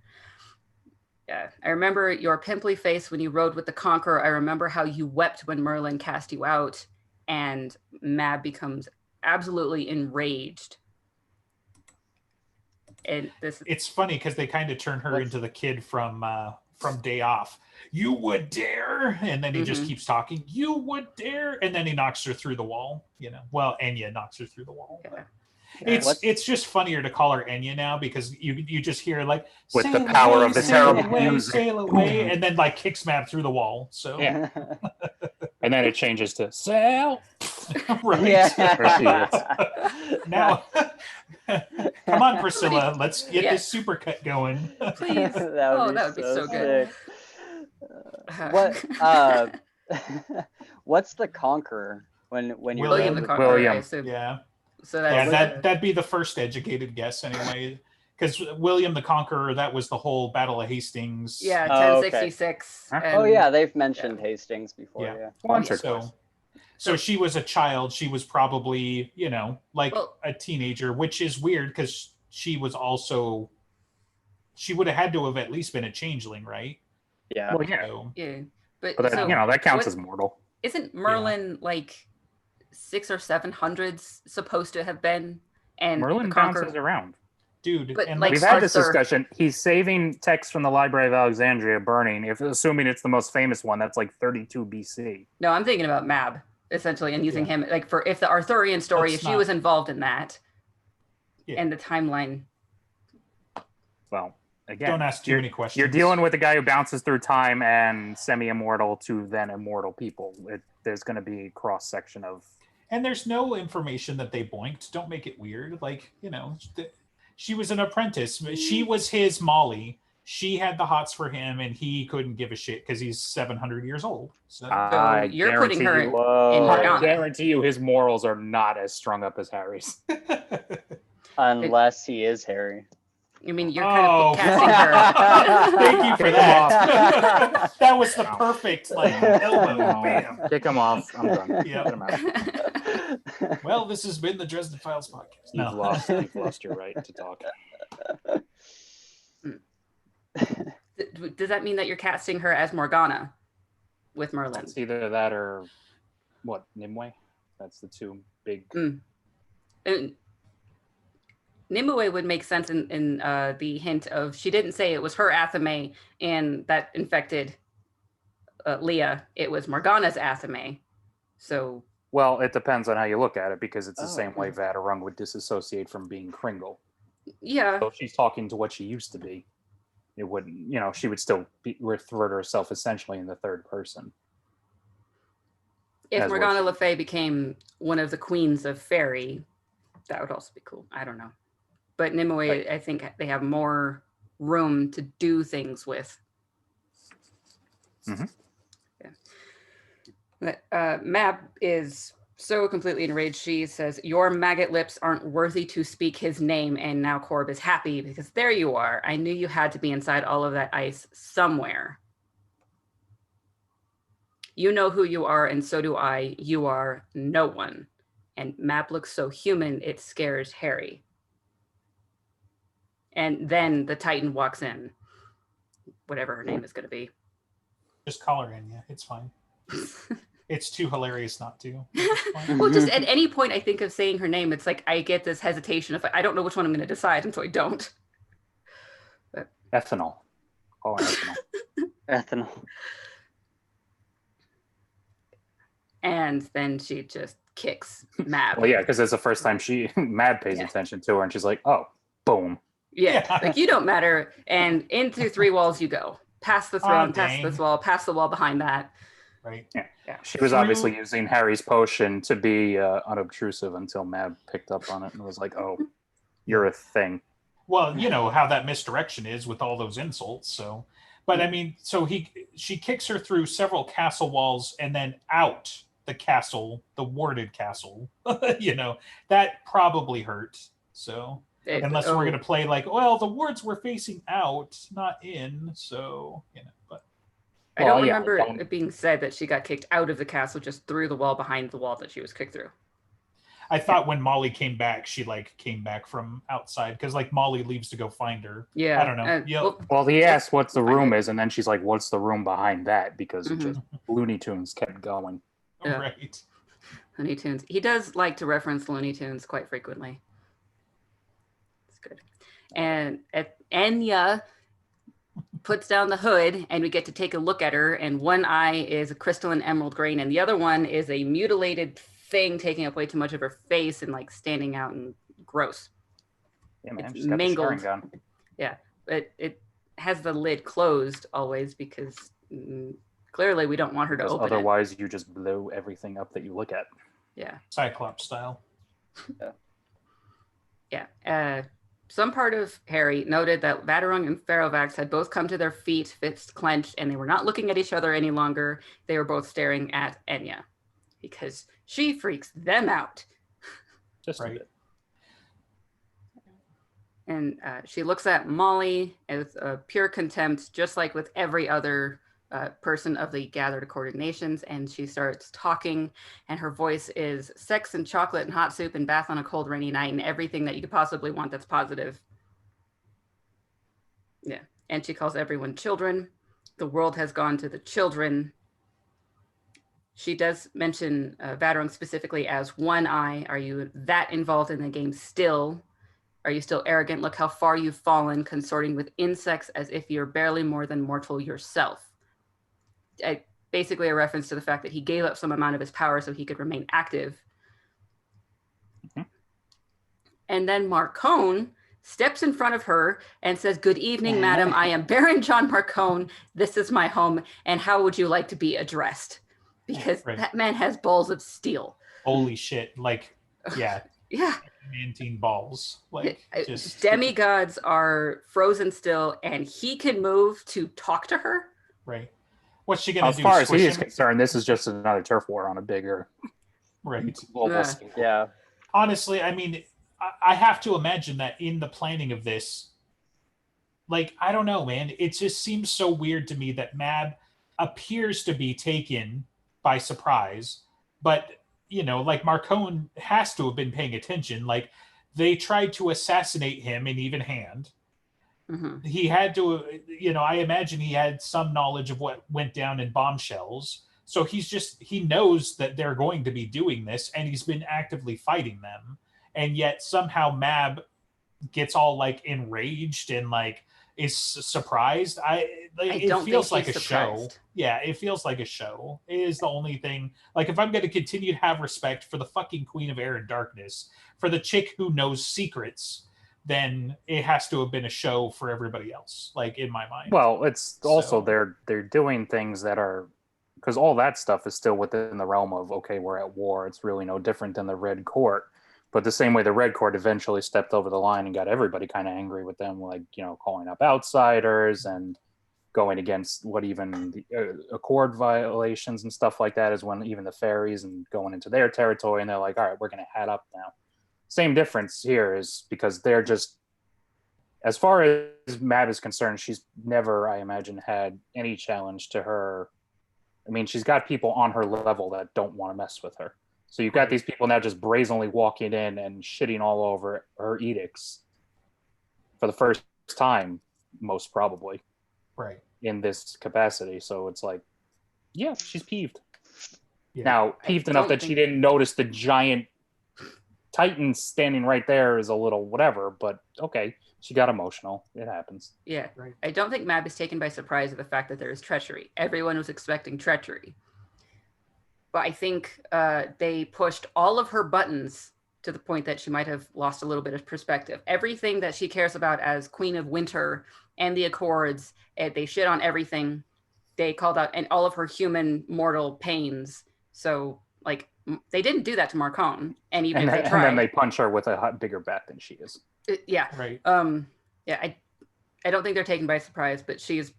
Yeah, I remember your pimply face when you rode with the Conqueror. I remember how you wept when Merlin cast you out. And Mab becomes absolutely enraged. And it's funny because they kind of turn her into the kid from Day Off. You would dare, and then he just keeps talking. You would dare, and then he knocks her through the wall. Well, Enya knocks her through the wall. Yeah. It's just funnier to call her Enya now because you just hear like with the power away, of the terrible music, sail away, and then like kicks Mab through the wall. So yeah, and then it changes to sail. Right. Yeah. Now, come on, Priscilla, let's get this supercut going. Please. That would be so good. What's the Conqueror when you're William the Conqueror? William. Yeah. So that'd be the first educated guess anyway, because William the Conqueror, that was the whole Battle of Hastings. Yeah, 1066. Okay. They've mentioned Hastings before. Yeah. Once or twice. So she was a child. She was probably, a teenager, which is weird because she would have had to have at least been a changeling, right? Yeah. Well, yeah. So, yeah. But that counts as mortal. Isn't Merlin like 600s or 700s supposed to have been? And Merlin bounces around. Dude, but and we've had this discussion. He's saving texts from the Library of Alexandria burning. Assuming it's the most famous one, that's like 32 BC. No, I'm thinking about Mab essentially, and using him like for if the Arthurian story, if she was involved in that, and the timeline. Well, again, don't ask too many questions. You're dealing with a guy who bounces through time and semi-immortal to then immortal people. There's going to be a cross section of. And there's no information that they boinked. Don't make it weird. Like she was an apprentice. She was his Molly. She had the hots for him, and he couldn't give a shit because he's 700 years old. So you're putting her in I guarantee you his morals are not as strung up as Harry's. Unless he is Harry. I mean, you're kind of casting her. Thank you for that. That was the perfect elbow. Bam. Kick him off. I'm done. Yep. Get him out. Well, this has been the Dresden Files podcast. You've lost your right to talk. Does that mean that you're casting her as Morgana with Merlin? It's either that or Nimue? That's the two big. Nimue would make sense in the hint of she didn't say it was her Athame and that infected Leah. It was Morgana's Athame. So. Well, it depends on how you look at it because it's the same way Vadarung would disassociate from being Kringle. Yeah. So if she's talking to what she used to be, it wouldn't, she would still refer to herself essentially in the third person. If Morgana Le Fay became one of the queens of fairy, that would also be cool. I don't know. But Nimue, I think they have more room to do things with. Mm-hmm. Yeah. But Mab is so completely enraged. She says, your maggot lips aren't worthy to speak his name. And now Corb is happy because there you are. I knew you had to be inside all of that ice somewhere. You know who you are, and so do I. You are no one. And Mab looks so human, it scares Harry. And then the Titan walks in, whatever her name is going to be. Just call her in, yeah. It's fine. It's too hilarious not to. Well, just at any point I think of saying her name, it's like I get this hesitation of I don't know which one I'm going to decide, and so I don't. But... Ethanol. Oh, ethanol. Ethanol. And then she just kicks Mab. Well, yeah, because it's the first time Mab pays attention to her, and she's like, "Oh, boom." Yeah, like you don't matter, and in through three walls you go. Past the throne, past this wall, past the wall behind that. Right. Yeah. She was obviously using Harry's potion to be unobtrusive until Mab picked up on it and was like, "Oh, you're a thing." Well, you know how that misdirection is with all those insults. So, But I mean, so she kicks her through several castle walls and then out the castle, the warded castle. That probably hurt. So unless we're gonna play like, well, the wards were facing out, not in. So but I don't remember it being said that she got kicked out of the castle, just through the wall behind the wall that she was kicked through. I thought when Molly came back, she came back from outside because Molly leaves to go find her. Yeah, I don't know. Well, he asked what the room is, and then she's like, "What's the room behind that?" Because just Looney Tunes kept going. Yeah. Right. Looney Tunes. He does like to reference Looney Tunes quite frequently. It's good. And Enya puts down the hood, and we get to take a look at her. And one eye is a crystalline emerald green, and the other one is a mutilated thing taking up way too much of her face and standing out and gross. Yeah, man, it's mangled. Yeah, but it has the lid closed always because clearly we don't want her to open otherwise it. You just blow everything up that you look at. Yeah. Cyclops style. Yeah. Some part of Harry noted that Vadarung and Farovax had both come to their feet, fists clenched, and they were not looking at each other any longer. They were both staring at Enya because she freaks them out. Just right. A bit. And she looks at Molly with pure contempt, just like with every other person of the gathered accorded nations. And she starts talking, and her voice is sex and chocolate and hot soup and bath on a cold rainy night and everything that you could possibly want that's positive. Yeah. And she calls everyone children. The world has gone to the children. She does mention Vadarung specifically as one eye. Are you that involved in the game still? Are you still arrogant? Look how far you've fallen, consorting with insects as if you're barely more than mortal yourself. Basically a reference to the fact that he gave up some amount of his power so he could remain active. Mm-hmm. And then Marcone steps in front of her and says, "Good evening, madam. I am Baron John Marcone. This is my home. And how would you like to be addressed?" Because that man has balls of steel. Holy shit. Yeah. Yeah. Mantine balls. Just demigods are frozen still, and he can move to talk to her. Right. What's she gonna do? As far as he is concerned, this is just another turf war on a bigger global scale. Yeah. Honestly, I mean, I have to imagine that in the planning of this, I don't know, man. It just seems so weird to me that Mab appears to be taken by surprise, but Marcone has to have been paying attention. They tried to assassinate him in even hand. Mm-hmm. He had to, I imagine he had some knowledge of what went down in Bombshells. So he knows that they're going to be doing this, and he's been actively fighting them. And yet somehow Mab gets all enraged and is surprised. It feels like a show. Yeah, it feels like a show. It is the only thing. If I'm going to continue to have respect for the fucking Queen of Air and Darkness, for the chick who knows secrets, then it has to have been a show for everybody else, in my mind. Well, it's also they're doing things that are, because all that stuff is still within the realm of, okay, we're at war. It's really no different than the Red Court. But the same way the Red Court eventually stepped over the line and got everybody kind of angry with them, calling up outsiders and going against what even the Accord violations and stuff like that, is when even the fairies and going into their territory, and they're like, all right, we're going to head up now. Same difference here is because they're just, as far as Mab is concerned, she's never, I imagine, had any challenge to her. I mean, she's got people on her level that don't want to mess with her. So you've got these people now just brazenly walking in and shitting all over her edicts for the first time, most probably. Right. In this capacity. So it's yeah, she's peeved. Yeah. Now, peeved enough that she didn't notice the giant Titan standing right there is a little whatever, but okay, she got emotional. It happens. Yeah. Right. I don't think Mab is taken by surprise at the fact that there is treachery. Everyone was expecting treachery. But I think they pushed all of her buttons to the point that she might have lost a little bit of perspective. Everything that she cares about as Queen of Winter and the Accords, they shit on everything. They called out and all of her human mortal pains. So they didn't do that to Marcone, and even if they tried, and then they punch her with a bigger bat than she is. Yeah. Right. Yeah. I don't think they're taken by surprise, but she's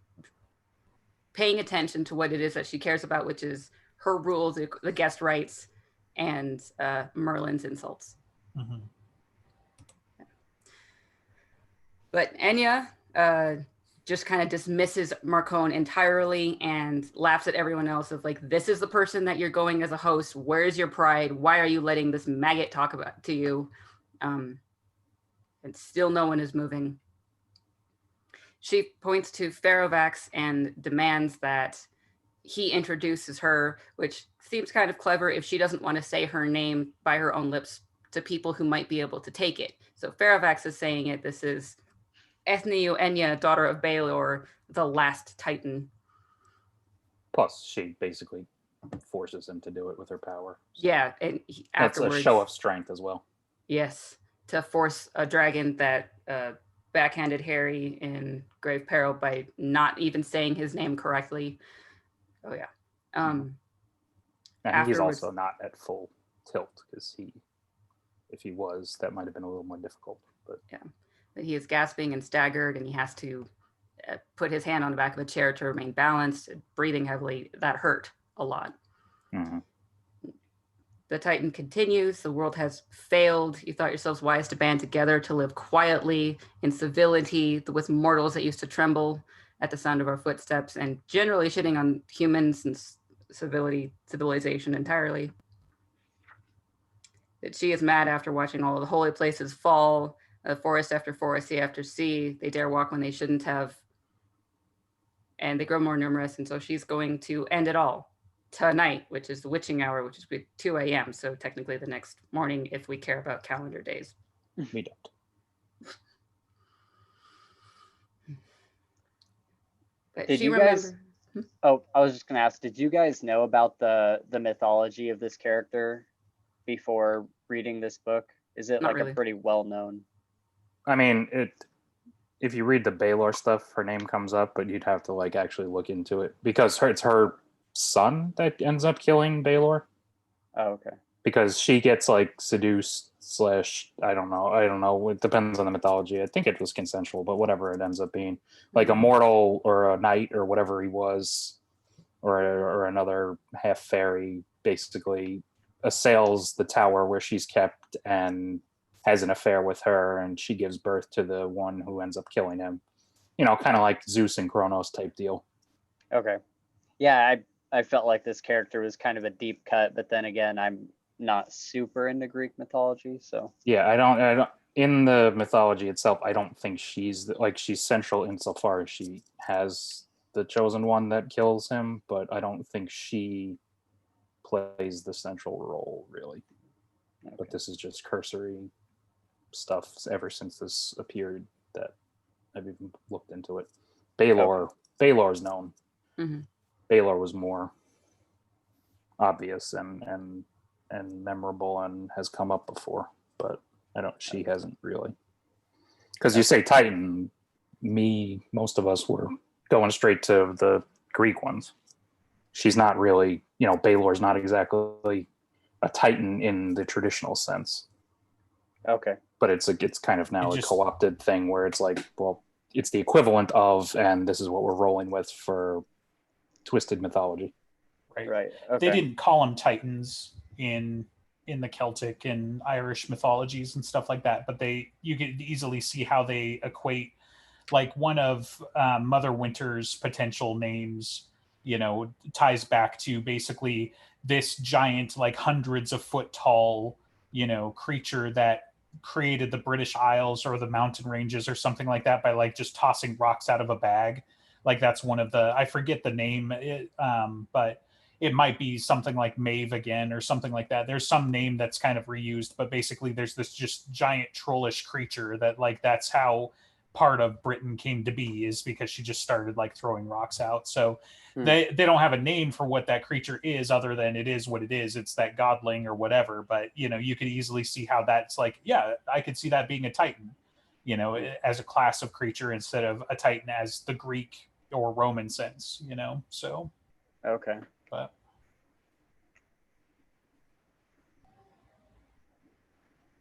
paying attention to what it is that she cares about, which is her rules, the guest rights, and Merlin's insults. Mm-hmm. But Enya just kind of dismisses Marcone entirely and laughs at everyone else of like, this is the person that you're going as a host. Where is your pride? Why are you letting this maggot talk about to you? And still no one is moving. She points to Farovax and demands that he introduces her, which seems kind of clever if she doesn't want to say her name by her own lips to people who might be able to take it. So Farovax is saying it. This is Ethniu Enya, daughter of Baelor, the last Titan. Plus, she basically forces him to do it with her power. So yeah, and afterwards, that's a show of strength as well. Yes, to force a dragon that backhanded Harry in grave peril by not even saying his name correctly. Oh yeah. And he's also not at full tilt because if he was, that might have been a little more difficult. But yeah, but he is gasping and staggered, and he has to put his hand on the back of a chair to remain balanced, breathing heavily. That hurt a lot. Mm-hmm. The Titan continues. The world has failed. You thought yourselves wise to band together to live quietly in civility with mortals that used to tremble at the sound of our footsteps, and generally shitting on humans and civilization entirely. That she is mad after watching all of the holy places fall, forest after forest, sea after sea. They dare walk when they shouldn't have, and they grow more numerous, and so she's going to end it all tonight, which is the witching hour, which is 2 a.m. So technically the next morning, if we care about calendar days. We don't. But did you guys? Oh, I was just gonna ask. Did you guys know about the mythology of this character before reading this book? Is it Not like really. a pretty well known? I mean, if you read the Baelor stuff, her name comes up, but you'd have to like actually look into it because it's her son that ends up killing Baelor. Oh, okay. Because she gets like seduced / I don't know. It depends on the mythology. I think it was consensual, but whatever it ends up being, like a mortal or a knight or whatever he was, or another half fairy, basically assails the tower where she's kept and has an affair with her, and she gives birth to the one who ends up killing him. Kind of like Zeus and Kronos type deal. Okay. Yeah, I felt like this character was kind of a deep cut, but then again, I'm not super into Greek mythology, so yeah, I don't in the mythology itself, I don't think she's central insofar as she has the chosen one that kills him, but I don't think she plays the central role really. Okay. But this is just cursory stuff ever since this appeared that I've even looked into it. Baelor's known. Mm-hmm. Baelor was more obvious and memorable and has come up before, but she hasn't really. Because you say Titan, most of us were going straight to the Greek ones. She's not really, Baelor's not exactly a Titan in the traditional sense. Okay. But it's kind of now a co-opted thing where it's like, well, it's the equivalent of, and this is what we're rolling with for twisted mythology. Right. Okay. They didn't call them Titans in the Celtic and Irish mythologies and stuff like that, but you could easily see how they equate, like one of Mother Winter's potential names, ties back to basically this giant, like hundreds of foot tall, creature that created the British Isles or the mountain ranges or something like that by like just tossing rocks out of a bag. Like that's one of the, I forget the name, but it might be something like Maeve again or something like that. There's some name that's kind of reused, but basically there's this just giant trollish creature that like that's how part of Britain came to be, is because she just started like throwing rocks out. So they don't have a name for what that creature is other than it is what it is. It's that godling or whatever. But you could easily see how that's like, yeah, I could see that being a Titan, as a class of creature instead of a Titan as the Greek or Roman sense, so. Okay. But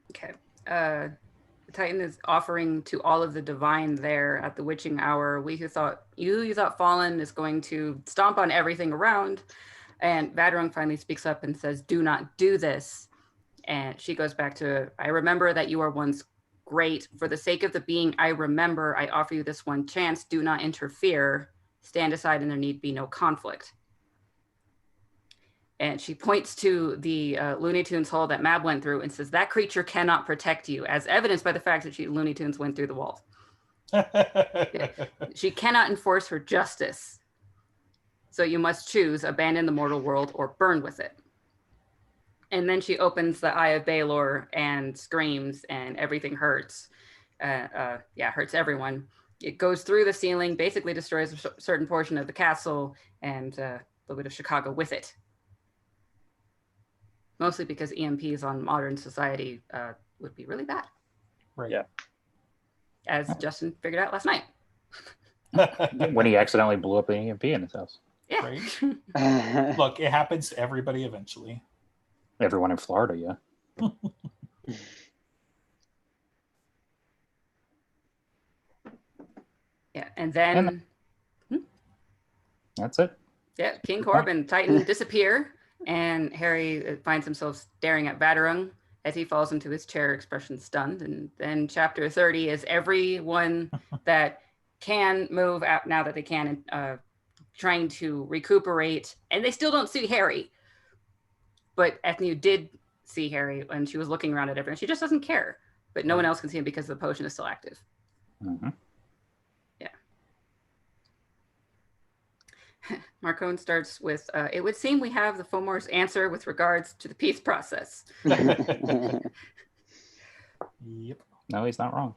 okay. The Titan is offering to all of the divine there at the witching hour. You thought Fallen is going to stomp on everything around. And Vadarung finally speaks up and says, do not do this. And she goes back to, I remember that you are once great. For the sake of the being I remember, I offer you this one chance. Do not interfere. Stand aside and there need be no conflict. And she points to the Looney Tunes hole that Mab went through and says, that creature cannot protect you, as evidenced by the fact that Looney Tunes went through the walls. She cannot enforce her justice. So you must choose, abandon the mortal world or burn with it. And then she opens the Eye of Baelor and screams and everything hurts. Hurts everyone. It goes through the ceiling, basically destroys a certain portion of the castle and a little bit of Chicago with it. Mostly because EMPs on modern society would be really bad. Right. Yeah. As Justin figured out last night. When he accidentally blew up an EMP in his house. Yeah. Right. Look, it happens to everybody eventually. Everyone in Florida, yeah. Yeah, and then... That's it. Yeah, King Corb and Titan disappear, and Harry finds himself staring at Vadarung as he falls into his chair, expression stunned. And then chapter 30 is everyone that can move out now that they can, trying to recuperate, and they still don't see Harry. But Ethne did see Harry when she was looking around at everyone. She just doesn't care, but no one else can see him because the potion is still active. Mm-hmm. Marcone starts with, it would seem we have the Fomor's answer with regards to the peace process. Yep. No, he's not wrong.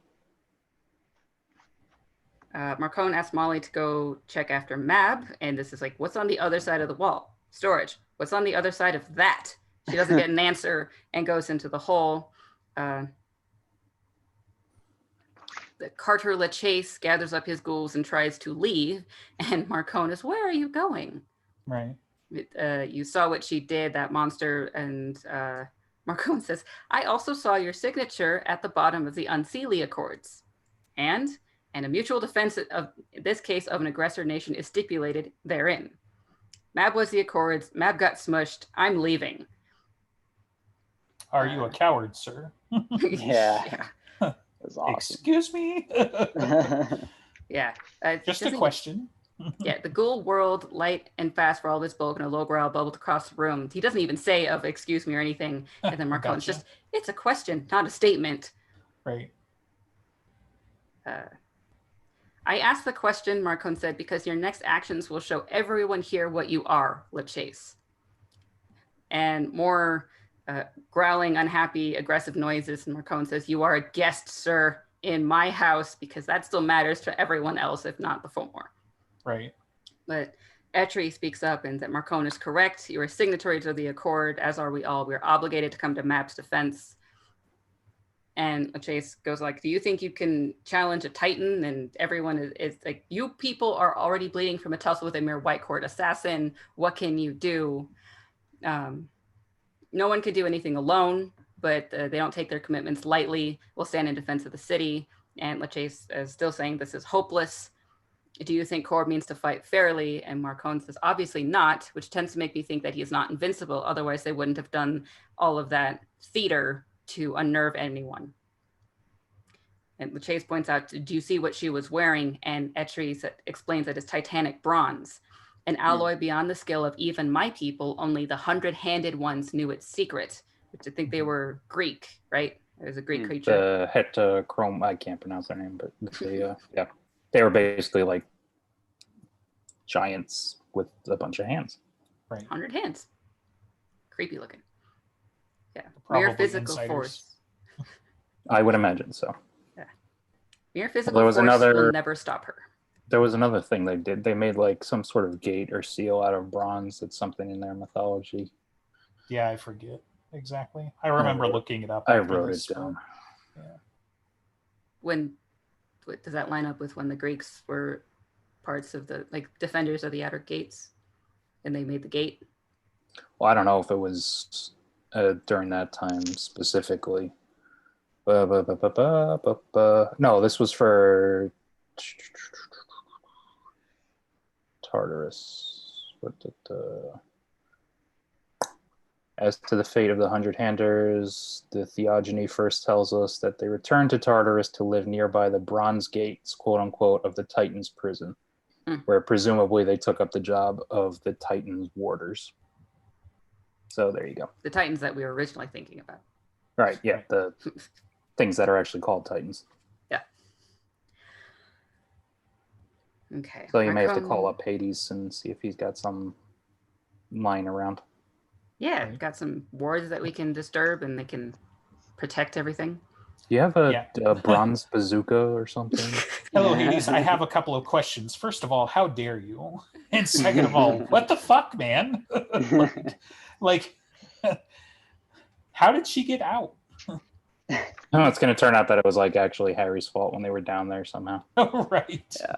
Marcone asks Molly to go check after Mab, and this is like, what's on the other side of the wall? Storage. What's on the other side of that? She doesn't get an answer and goes into the hole. The Carter LaChase gathers up his ghouls and tries to leave, and Marcone is, where are you going? Right. You saw what she did, that monster, and Marcone says, I also saw your signature at the bottom of the Unseelie Accords. And a mutual defense of this case of an aggressor nation is stipulated therein. Mab was the Accords, Mab got smushed, I'm leaving. Are you a coward, sir? Yeah. That's awesome. Excuse me? Yeah. Just a question. Yeah, the ghoul whirled light and fast for all of its bulk, and a low growl bubbled across the room. He doesn't even say of excuse me or anything. And then Marcone's Gotcha. it's a question, not a statement. Right. I asked the question, Marcone said, because your next actions will show everyone here what you are, LaChase. And more growling, unhappy, aggressive noises. And Marcone says, you are a guest, sir, in my house, because that still matters to everyone else, if not the Fomor. Right. But Etri speaks up and that Marcone is correct. You are signatory to the Accord, as are we all. We are obligated to come to Mab's defense. And LaChase goes like, do you think you can challenge a Titan? And everyone is like, you people are already bleeding from a tussle with a mere White Court assassin. What can you do? No one could do anything alone, but they don't take their commitments lightly. We'll stand in defense of the city. And LaChase is still saying this is hopeless. Do you think Corb means to fight fairly? And Marcone says, obviously not, which tends to make me think that he is not invincible. Otherwise, they wouldn't have done all of that theater to unnerve anyone. And LaChase points out, do you see what she was wearing? And Etri explains that it's titanic bronze, an alloy beyond the skill of even my people. Only the 100-handed ones knew its secret, which I think they were Greek, right? It was a Greek creature. The Hetachrome, I can't pronounce their name, but they were basically like giants with a bunch of hands. Right. 100 hands. Creepy looking. Yeah. Probably Mere physical insiders. force. I would imagine so. Mere physical There was force will never stop her. There was another thing they did. They made like some sort of gate or seal out of bronze. It's something in their mythology. Yeah, I forget exactly. I remember looking it up. I after wrote this, it down. Yeah. Does that line up with when the Greeks were parts of the defenders of the outer gates and they made the gate? Well, I don't know if it was during that time specifically, No, this was for Tartarus. As to the fate of the 100-handers, the Theogony first tells us that they returned to Tartarus to live nearby the bronze gates, quote unquote, of the Titans' prison, where presumably they took up the job of the Titans' warders. So there you go. The Titans that we were originally thinking about. Right, yeah, the things that are actually called Titans. Yeah. Okay. So you may have to call up Hades and see if he's got some lying around. Yeah, got some wards that we can disturb and they can protect everything. Do you have a bronze bazooka or something? Hello, Hades. I have a couple of questions. First of all, how dare you? And second of all, what the fuck, man? like, how did she get out? No, it's going to turn out that it was like actually Harry's fault when they were down there somehow. Right. Yeah.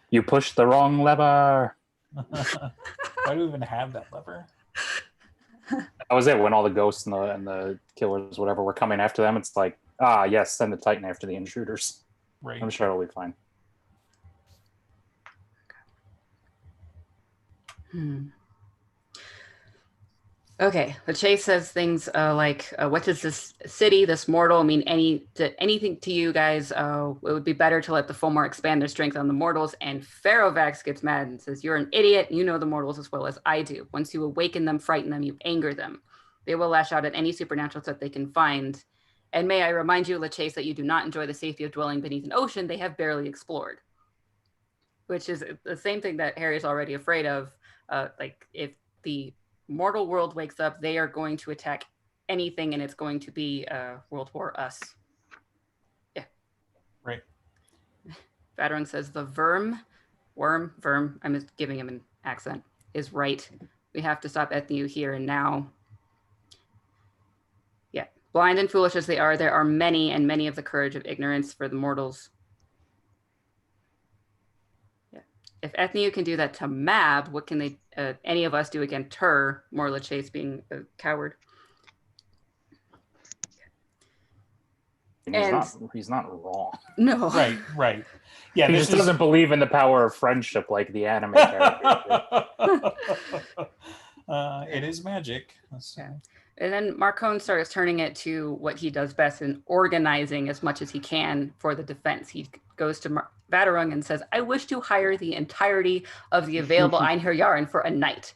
You pushed the wrong lever. Why do we even have that lever? That was it. When all the ghosts and the killers, whatever, were coming after them, it's like, yes, send the Titan after the intruders. Right. I'm sure it'll be fine. Okay, the chase says things like, what does this city, this mortal, mean anything to you guys? It would be better to let the Fomor expand their strength on the mortals. And Pharaohvax gets mad and says, you're an idiot. You know the mortals as well as I do. Once you awaken them, frighten them, you anger them. They will lash out at any supernatural threat they can find. And may I remind you, Lachaise, that you do not enjoy the safety of dwelling beneath an ocean they have barely explored. Which is the same thing that Harry is already afraid of. Like, if the mortal world wakes up, they are going to attack anything, and it's going to be World War Us. Yeah. Right. Batarang says the worm, I'm just giving him an accent, is right. We have to stop Ethniu here and now. Yeah. Blind and foolish as they are, there are many and many of the courage of ignorance for the mortals. If Ethniu can do that to Mab, what can they, any of us do against her, more Lachaise being a coward? He's not wrong. No. Right. Yeah, he just doesn't believe in the power of friendship like the anime character. It is magic. Yeah. And then Marcone starts turning it to what he does best in organizing as much as he can for the defense. He goes to Batarang and says, I wish to hire the entirety of the available Einherjar Yaren for a night.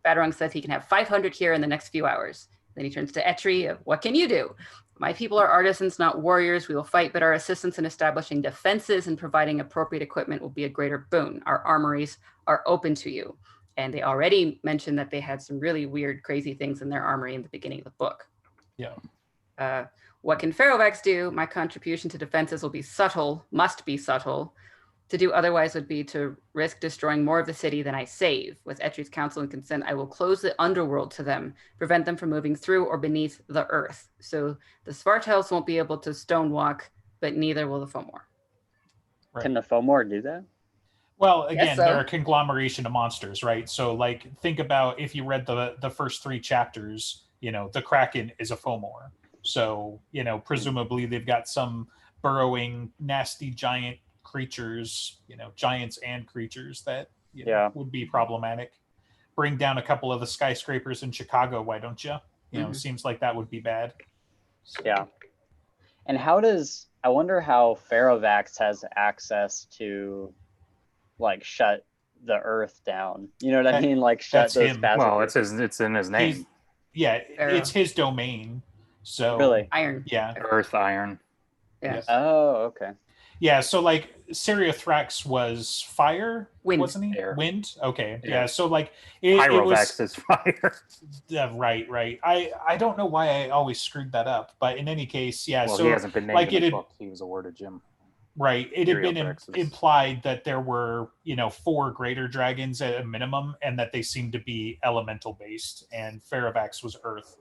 Batarang says he can have 500 here in the next few hours. Then he turns to Etri. What can you do? My people are artisans, not warriors. We will fight, but our assistance in establishing defenses and providing appropriate equipment will be a greater boon. Our armories are open to you. And they already mentioned that they had some really weird, crazy things in their armory in the beginning of the book. Yeah. What can Pharaohvax do? My contribution to defenses will be subtle, must be subtle. To do otherwise would be to risk destroying more of the city than I save. With Etri's counsel and consent, I will close the underworld to them, prevent them from moving through or beneath the earth. So the Svartels won't be able to stonewalk, but neither will the Fomor. Right. Can the Fomor do that? Well, again, they're a conglomeration of monsters, right? So, like, think about if you read the first 3 chapters, the Kraken is a Fomor. So, presumably they've got some burrowing, nasty giant creatures, giants and creatures that would be problematic. Bring down a couple of the skyscrapers in Chicago, why don't you? Seems like that would be bad. So. Yeah. And I wonder how Pharaohvax has access to, like, shut the earth down. You know what I mean? Like, shut those passages. Well, it's in his name. It's his domain. So really? Iron. Yeah. Earth, iron. Yeah. Oh, okay. Yeah, so like Seriothrax was fire, wind. Wasn't he? Air. Wind? Okay. Yeah. So like Pyrovax is fire. Right. I don't know why I always screwed that up, but in any case, yeah. Well, so he hasn't been named like in the book. He was awarded Jim. Right. It had been implied that there were, 4 greater dragons at a minimum, and that they seemed to be elemental based, and Pharaohvax was Earth.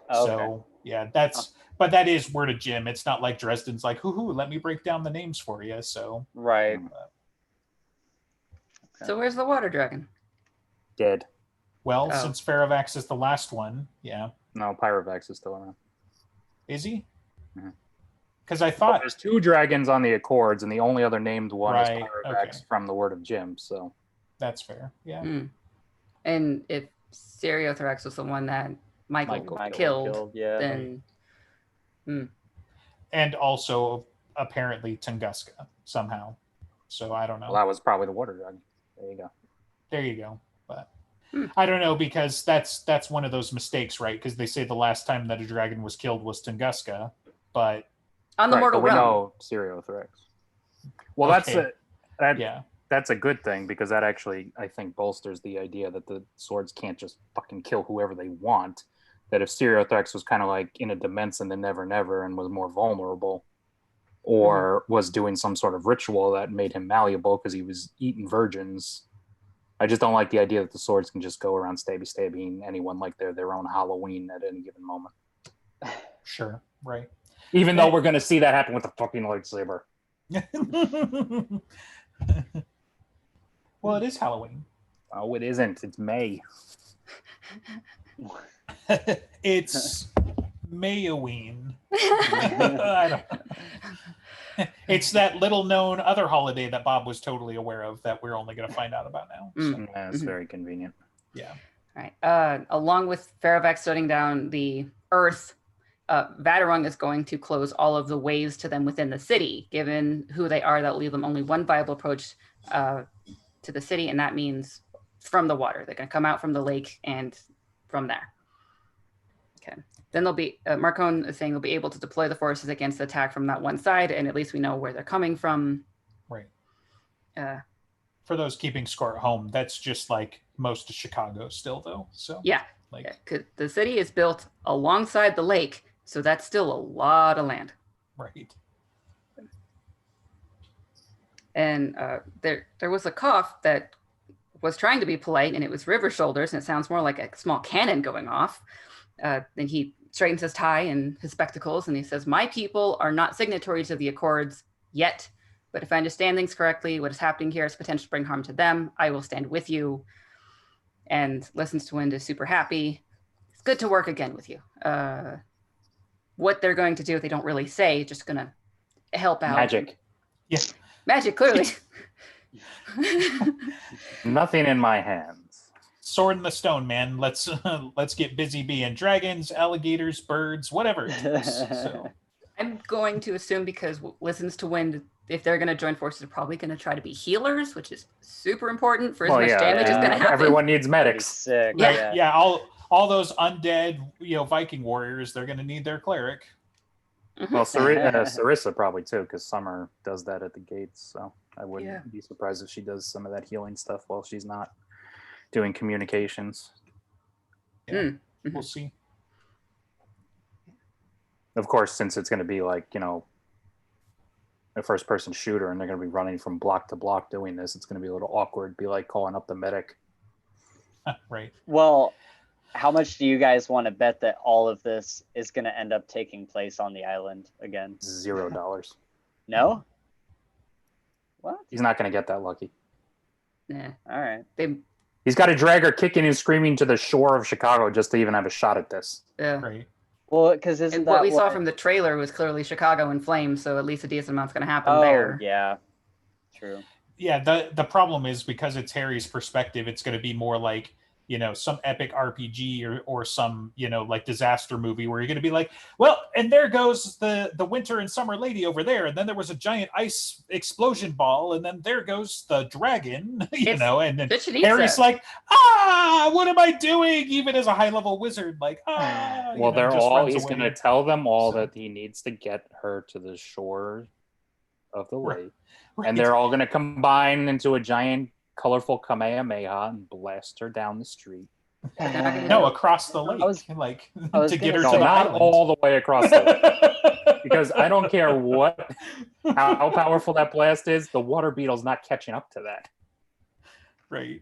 Oh, okay. So yeah, but that is word of Jim. It's not like Dresden's like, hoo, let me break down the names for you. So right. So where's the water dragon? Dead. Well, since Pharaohvax is the last one, yeah. No, Pyrovax is still around. Is he? Mm-hmm. Because I thought there's 2 dragons on the Accords, and the only other named one is Right, Pyrovex okay. from the Word of Jim. So that's fair. Yeah. And if Stereothorax was the one that Michael killed, yeah. then And also apparently Tunguska somehow. So I don't know. well, that was probably the Water Dragon. There you go. There you go. But I don't know, because that's one of those mistakes, right? Because they say the last time that a dragon was killed was Tunguska, but on the mortal but we realm. know Stereothorax. Well, Okay. that's a good thing, because that actually, I think, bolsters the idea that the swords can't just fucking kill whoever they want. That if Stereothorax was kind of like in a dimension in Never Never and was more vulnerable, or was doing some sort of ritual that made him malleable because he was eating virgins, I just don't like the idea that the swords can just go around stabbing anyone like they're their own Halloween at any given moment. Sure, right. Even though we're going to see that happen with the fucking lightsaber. Well, it is Halloween. Oh, it isn't. It's May. It's Mayoween. I don't know. It's that little known other holiday that Bob was totally aware of that we're only going to find out about now. So. That's very convenient. Yeah. All right. Along with Faravax shutting down the Earth, Vadarung is going to close all of the ways to them within the city. Given who they are, that'll leave them only one viable approach to the city, and that means from the water. They're going to come out from the lake and from there. Okay. Then they'll be, Marcone is saying they'll be able to deploy the forces against the attack from that one side, and at least we know where they're coming from. Right. For those keeping score at home, that's just like most of Chicago still, though. So yeah, like 'cause the city is built alongside the lake, so that's still a lot of land. Right. And there was a cough that was trying to be polite, and it was River Shoulders, and it sounds more like a small cannon going off. Then he straightens his tie and his spectacles, and he says, "My people are not signatories of the Accords yet, but if I understand things correctly, what is happening here is potential to bring harm to them. I will stand with you." And Listens to Wind is super happy. It's good to work again with you. What they're going to do, they don't really say, just going to help out. Magic. Yeah. Magic, clearly. Nothing in my hands. Sword in the stone, man. Let's get busy being dragons, alligators, birds, whatever it takes. So. I'm going to assume, because Listens to Wind, if they're going to join forces, they're probably going to try to be healers, which is super important for as much damage as going to happen. Everyone needs medics. Sick. Yeah. All those undead, Viking warriors, they're going to need their cleric. Well, Sarissa probably too, because Summer does that at the gates. So I wouldn't be surprised if she does some of that healing stuff while she's not doing communications. Yeah, we'll see. Of course, since it's going to be like, a first-person shooter, and they're going to be running from block to block doing this, it's going to be a little awkward. Be like calling up the medic. Right. Well, how much do you guys want to bet that all of this is going to end up taking place on the island again? $0. No? What? He's not going to get that lucky. Yeah. All right. He's got to drag her kicking and screaming to the shore of Chicago just to even have a shot at this. Yeah. Right. Well, because isn't that what we saw from the trailer was clearly Chicago in flames, so at least a decent amount's going to happen there. Yeah. True. Yeah, the problem is, because it's Harry's perspective, it's going to be more like, some epic RPG or some, like disaster movie where you're going to be like, well, and there goes the winter and summer lady over there, and then there was a giant ice explosion ball, and then there goes the dragon, and then Harry's like, what am I doing? Even as a high level wizard, like, Well, he's going to tell them all that he needs to get her to the shore of the lake. Right. And they're all going to combine into a giant colorful Kamehameha and blast her down the street. No, across the lake. To get her to the not island. All the way across the lake. Because I don't care how powerful that blast is, the water beetle's not catching up to that. Right.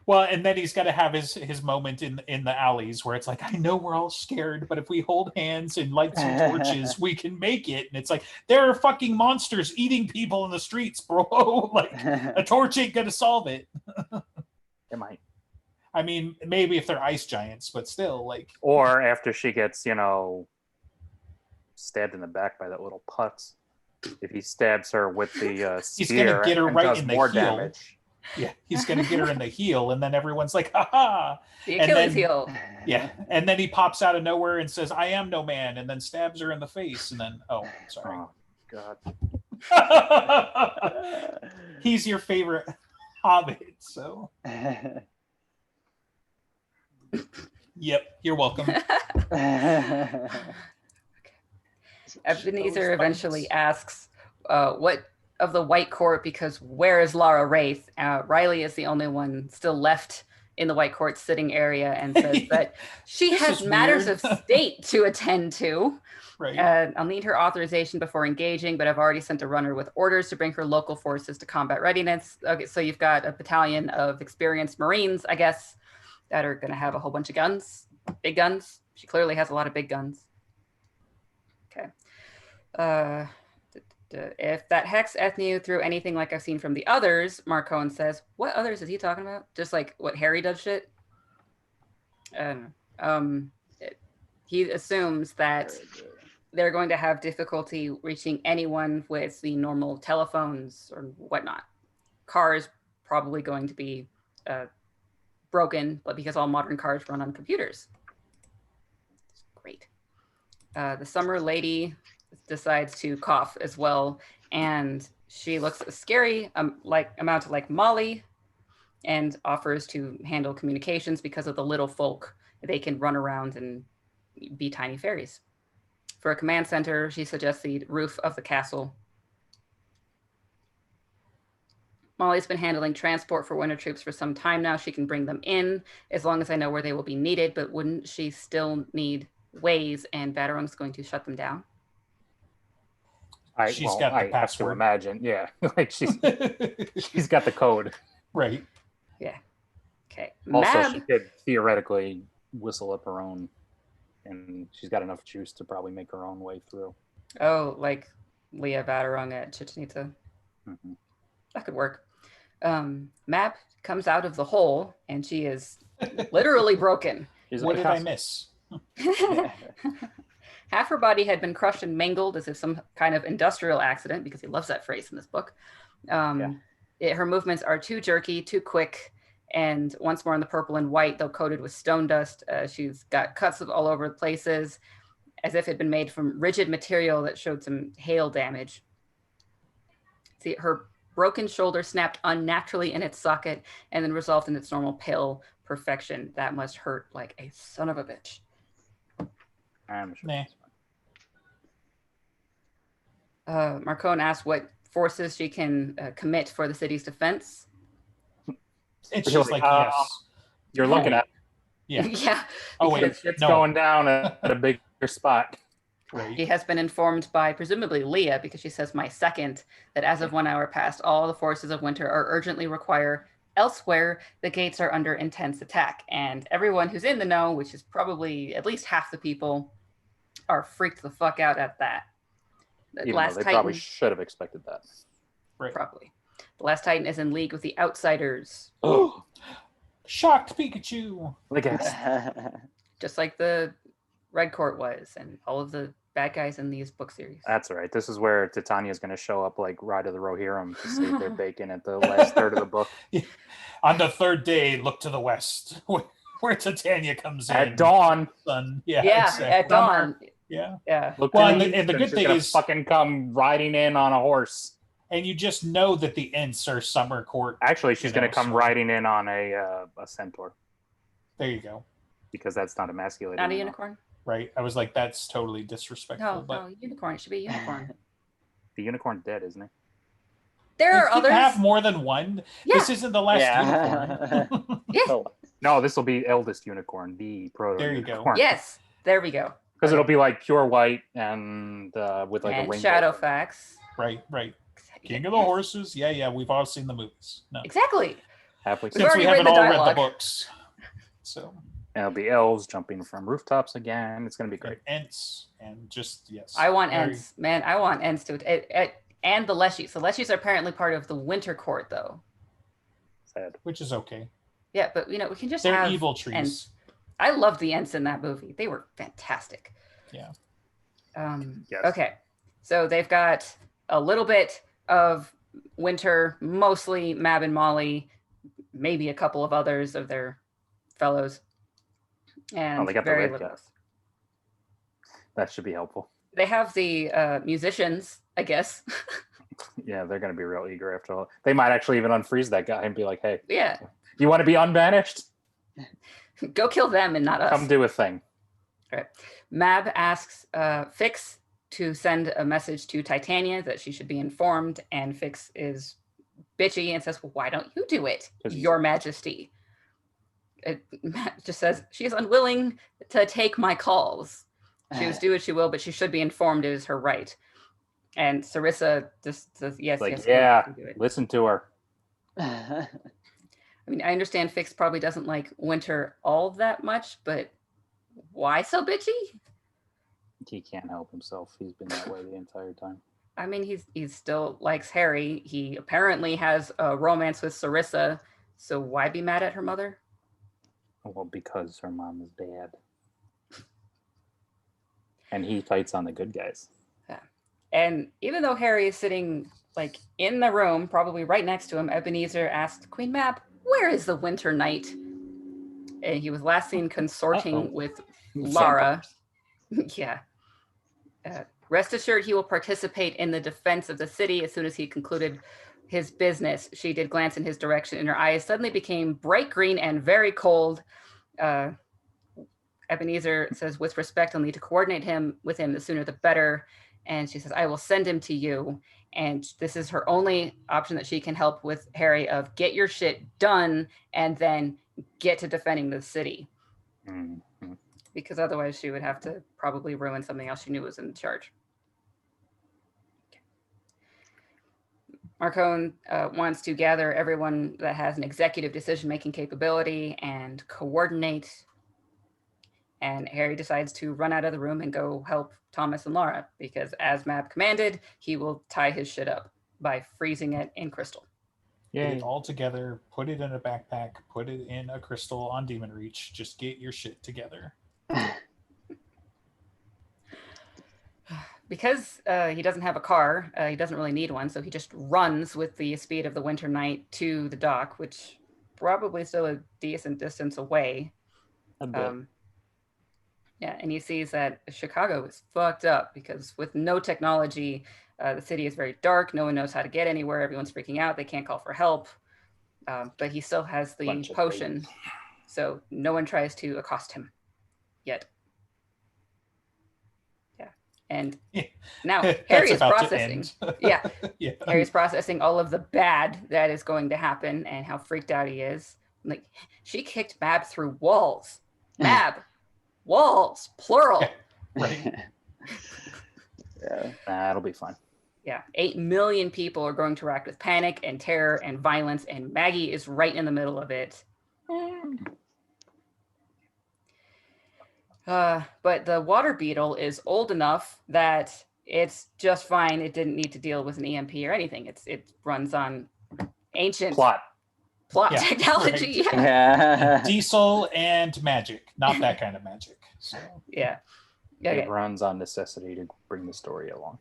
Well, and then he's got to have his moment in the alleys where it's like, I know we're all scared, but if we hold hands and light some torches, we can make it. And it's like, there are fucking monsters eating people in the streets, bro. Like, a torch ain't gonna solve it. It might. I mean, maybe if they're ice giants, but still, like. Or after she gets, stabbed in the back by that little putz. If he stabs her with the He's spear gonna get her and right does in the more heel. damage. Yeah, he's gonna get her in the heel, and then everyone's like, "Ha ha!" The And Achilles then- heel. Yeah, and then he pops out of nowhere and says, "I am no man," and then stabs her in the face, and then sorry. Oh God. He's your favorite Hobbit, so yep, you're welcome. Ebenezer eventually asks, what of the White Court, because where is Lara Wraith? Riley is the only one still left in the White Court sitting area and says that she This has is matters weird. of state to attend to. Right. I'll need her authorization before engaging, but I've already sent a runner with orders to bring her local forces to combat readiness. Okay, so you've got a battalion of experienced Marines, I guess, that are going to have a whole bunch of guns, big guns. She clearly has a lot of big guns. Okay. If that hex Ethnu through anything like I've seen from the others, Marcone says, what others is he talking about? Just like what Harry does shit? He assumes that they're going to have difficulty reaching anyone with the normal telephones or whatnot. Cars probably going to be broken, but because all modern cars run on computers. Great. The summer lady decides to cough as well, and she looks a scary amount like Molly, and offers to handle communications because of the little folk. They can run around and be tiny fairies. For a command center, she suggests the roof of the castle. Molly's been handling transport for winter troops for some time now. She can bring them in as long as I know where they will be needed, but wouldn't she still need ways, and Batarung's going to shut them down? She's got the I have to password. imagine, yeah. Like she's got the code. Right. Yeah. Okay. Also, Mab. she could theoretically whistle up her own, and she's got enough juice to probably make her own way through. Oh, like Leah Batarung at Chichen Itza. Mm-hmm. That could work. Mab comes out of the hole, and she is literally broken. What did I miss? Half her body had been crushed and mangled as if some kind of industrial accident, because he loves that phrase in this book. Her movements are too jerky, too quick, and once more in the purple and white, though coated with stone dust. She's got cuts of all over places, as if it had been made from rigid material that showed some hail damage. See, her broken shoulder snapped unnaturally in its socket and then resolved in its normal pale perfection. That must hurt like a son of a bitch. I'm sure. Nah. Marcone asks what forces she can commit for the city's defense. It's just like, yes. You're looking at. Yeah. Yeah. Oh, wait. It's No. going down at a bigger spot. Right. He has been informed by presumably Leah, because she says my second, that as of 1 hour past, all the forces of winter are urgently required. Elsewhere, the gates are under intense attack. And everyone who's in the know, which is probably at least half the people, are freaked the fuck out at that. The Even last though they Titan, probably should have expected that. Right. probably. The last Titan is in league with the outsiders, Oh, Shocked Pikachu. look at just like the Red Court was, and all of the bad guys in these book series. That's right. This is where Titania's going to show up like Ride of the Rohirrim to save their bacon at the last third of the book. On the third day, look to the west, where Titania comes in. At dawn. Sun. Yeah, Yeah, exactly. at dawn. Yeah. Yeah. Look Well, to and the the east, good she's thing gonna is- fucking come riding in on a horse. And you just know that the Ents are summer court. Actually, she's You going know, to come so- riding in on a centaur, There you go. because that's not emasculated. Not a enough. unicorn? Right. I was like, that's totally disrespectful. No, but no, unicorn. It should be a unicorn. The unicorn's dead, isn't he? There you are can others. have more than one. Yeah. This isn't the last unicorn. Yeah. No, this will be eldest unicorn, the proto. There you go. unicorn. Yes. There we go. Because it'll be like pure white and with like a And rainbow. Shadowfax. Right. King of the Horses. Yeah. We've all seen the movies. No. Exactly. Halfway We've Since already we haven't read the all read the dialogue. books. So, And it'll be elves jumping from rooftops again. It's going to be great. Ents and just, yes. I want Very- Ents. Man, I want Ents to and the Leshies. The Leshies are apparently part of the Winter Court, though. Sad. Which is okay. Yeah, but we can just They're have evil trees. Ents. I loved the Ents in that movie. They were fantastic. Yeah. Yes. Okay, so they've got a little bit of winter, mostly Mab and Molly, maybe a couple of others of their fellows, and they got very the red little guy. else. That should be helpful. They have the musicians, I guess. Yeah, they're going to be real eager after all. They might actually even unfreeze that guy and be like, hey, Yeah, you want to be unbanished? go kill them and not us. Come do a thing. All right. Mab asks Fix to send a message to Titania that she should be informed, and Fix is bitchy and says, well, why don't you do it, Your Majesty? It just says she's unwilling to take my calls. She must do what she will, but she should be informed. It is her right. And Sarissa just says, yes, Like, yes, yeah, do it. listen to her. I mean, I understand Fix probably doesn't like winter all that much, but why so bitchy? He can't help himself. He's been that way the entire time. I mean, he still likes Harry. He apparently has a romance with Sarissa, so why be mad at her mother? Well, because her mom is bad. And he fights on the good guys. Yeah. And even though Harry is sitting like in the room, probably right next to him, Ebenezer asked Queen Mab, where is the Winter Knight? And he was last seen consorting with Lara. Yeah. Rest assured he will participate in the defense of the city as soon as he concluded his business. She did glance in his direction, and her eyes suddenly became bright green and very cold. Ebenezer says, with respect, I'll need to coordinate with him. The sooner the better. And she says, I will send him to you. And this is her only option that she can help with Harry of get your shit done and then get to defending the city. Mm-hmm. Because otherwise she would have to probably ruin something else she knew was in charge. Marcone wants to gather everyone that has an executive decision-making capability and coordinate. And Harry decides to run out of the room and go help Thomas and Laura because as Mab commanded, he will tie his shit up by freezing it in crystal. Get it all together, put it in a backpack, put it in a crystal on Demon Reach. Just get your shit together. Because he doesn't have a car, he doesn't really need one, so he just runs with the speed of the Winter Knight to the dock, which probably still a decent distance away. A bit. Yeah, and he sees that Chicago is fucked up because with no technology, the city is very dark. No one knows how to get anywhere. Everyone's freaking out. They can't call for help. But he still has the potion, so no one tries to accost him yet. Yeah, and now Harry is processing. Yeah, Harry's processing all of the bad that is going to happen and how freaked out he is. Like, she kicked Mab through walls. Mab. Walls, plural. Yeah, right. Yeah. That'll be fun. Yeah, 8 million people are going to react with panic and terror and violence, and Maggie is right in the middle of it. But the water beetle is old enough that it's just fine. It didn't need to deal with an EMP or anything. It runs on ancient Plot technology. Right. Yeah. Diesel and magic, not that kind of magic. So. Yeah. It runs on necessity to bring the story along.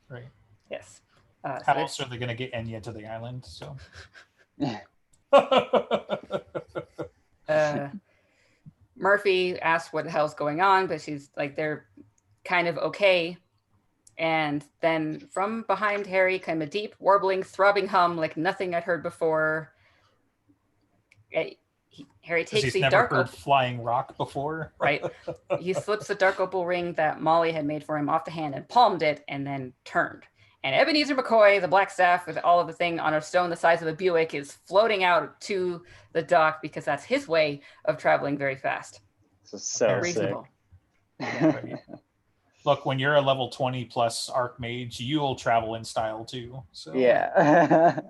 Right. Yes. How else are they going to get Enya to the island? So. Murphy asks what the hell's going on, but she's like, they're kind of okay. And then from behind Harry came a deep, warbling, throbbing hum like nothing I'd heard before. Harry takes the dark heard flying rock before. Right. He slips the dark opal ring that Molly had made for him off the hand and palmed it and then turned. And Ebenezer McCoy, the black staff with all of the thing on a stone the size of a Buick, is floating out to the dock because that's his way of traveling very fast. So reasonable. Right. Look, when you're a level 20 plus Archmage, you'll travel in style too. So. Yeah.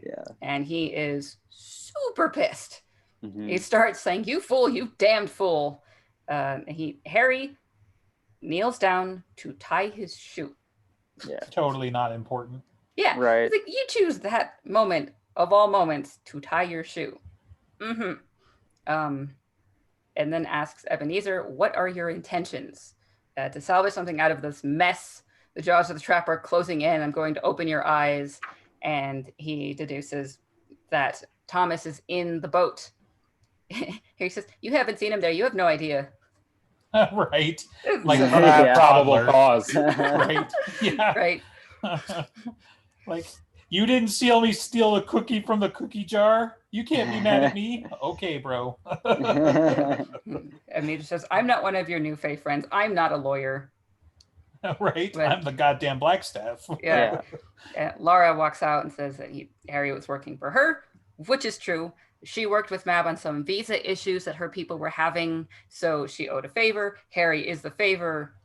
Yeah. And he is super pissed. Mm-hmm. He starts saying, "You fool, you damned fool." Harry kneels down to tie his shoe. Yeah. Totally not important. Yeah. Right. Like, you choose that moment of all moments to tie your shoe. Mm-hmm. And then asks Ebenezer, "What are your intentions?" To salvage something out of this mess, the jaws of the trap are closing in. I'm going to open your eyes. And he deduces that Thomas is in the boat. He says, you haven't seen him there. You have no idea. Right. Like probable cause. Right. Yeah. Right. Like, you didn't see me steal a cookie from the cookie jar. You can't be mad at me. Okay, bro. And he just says, I'm not one of your new Fae friends. I'm not a lawyer. Right. But, I'm the goddamn Blackstaff. Yeah. Laura walks out and says that Harry was working for her, which is true. She worked with Mab on some visa issues that her people were having, so she owed a favor. Harry is the favor,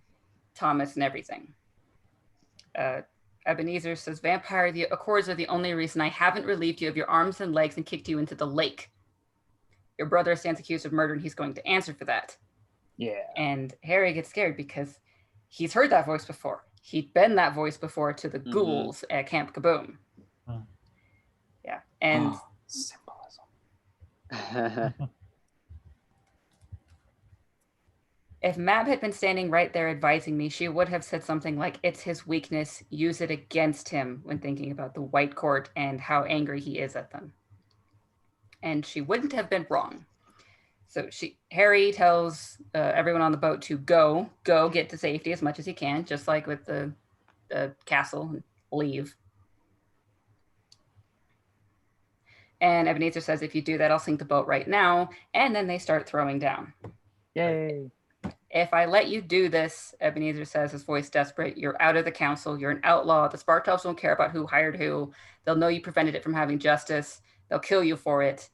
Thomas and everything. Ebenezer says, Vampire, the Accords are the only reason I haven't relieved you of your arms and legs and kicked you into the lake. Your brother stands accused of murder and he's going to answer for that. Yeah. And Harry gets scared because he's heard that voice before. He'd been that voice before to the ghouls at Camp Kaboom. Yeah. And symbolism. If Mab had been standing right there advising me, she would have said something like, it's his weakness, use it against him, when thinking about the White Court and how angry he is at them. And she wouldn't have been wrong. So Harry tells everyone on the boat to go get to safety as much as he can, just like with the castle, and leave. And Ebenezer says, if you do that, I'll sink the boat right now. And then they start throwing down. Yay. If I let you do this, Ebenezer says, his voice desperate, you're out of the council. You're an outlaw. The Spartals won't care about who hired who. They'll know you prevented it from having justice. They'll kill you for it.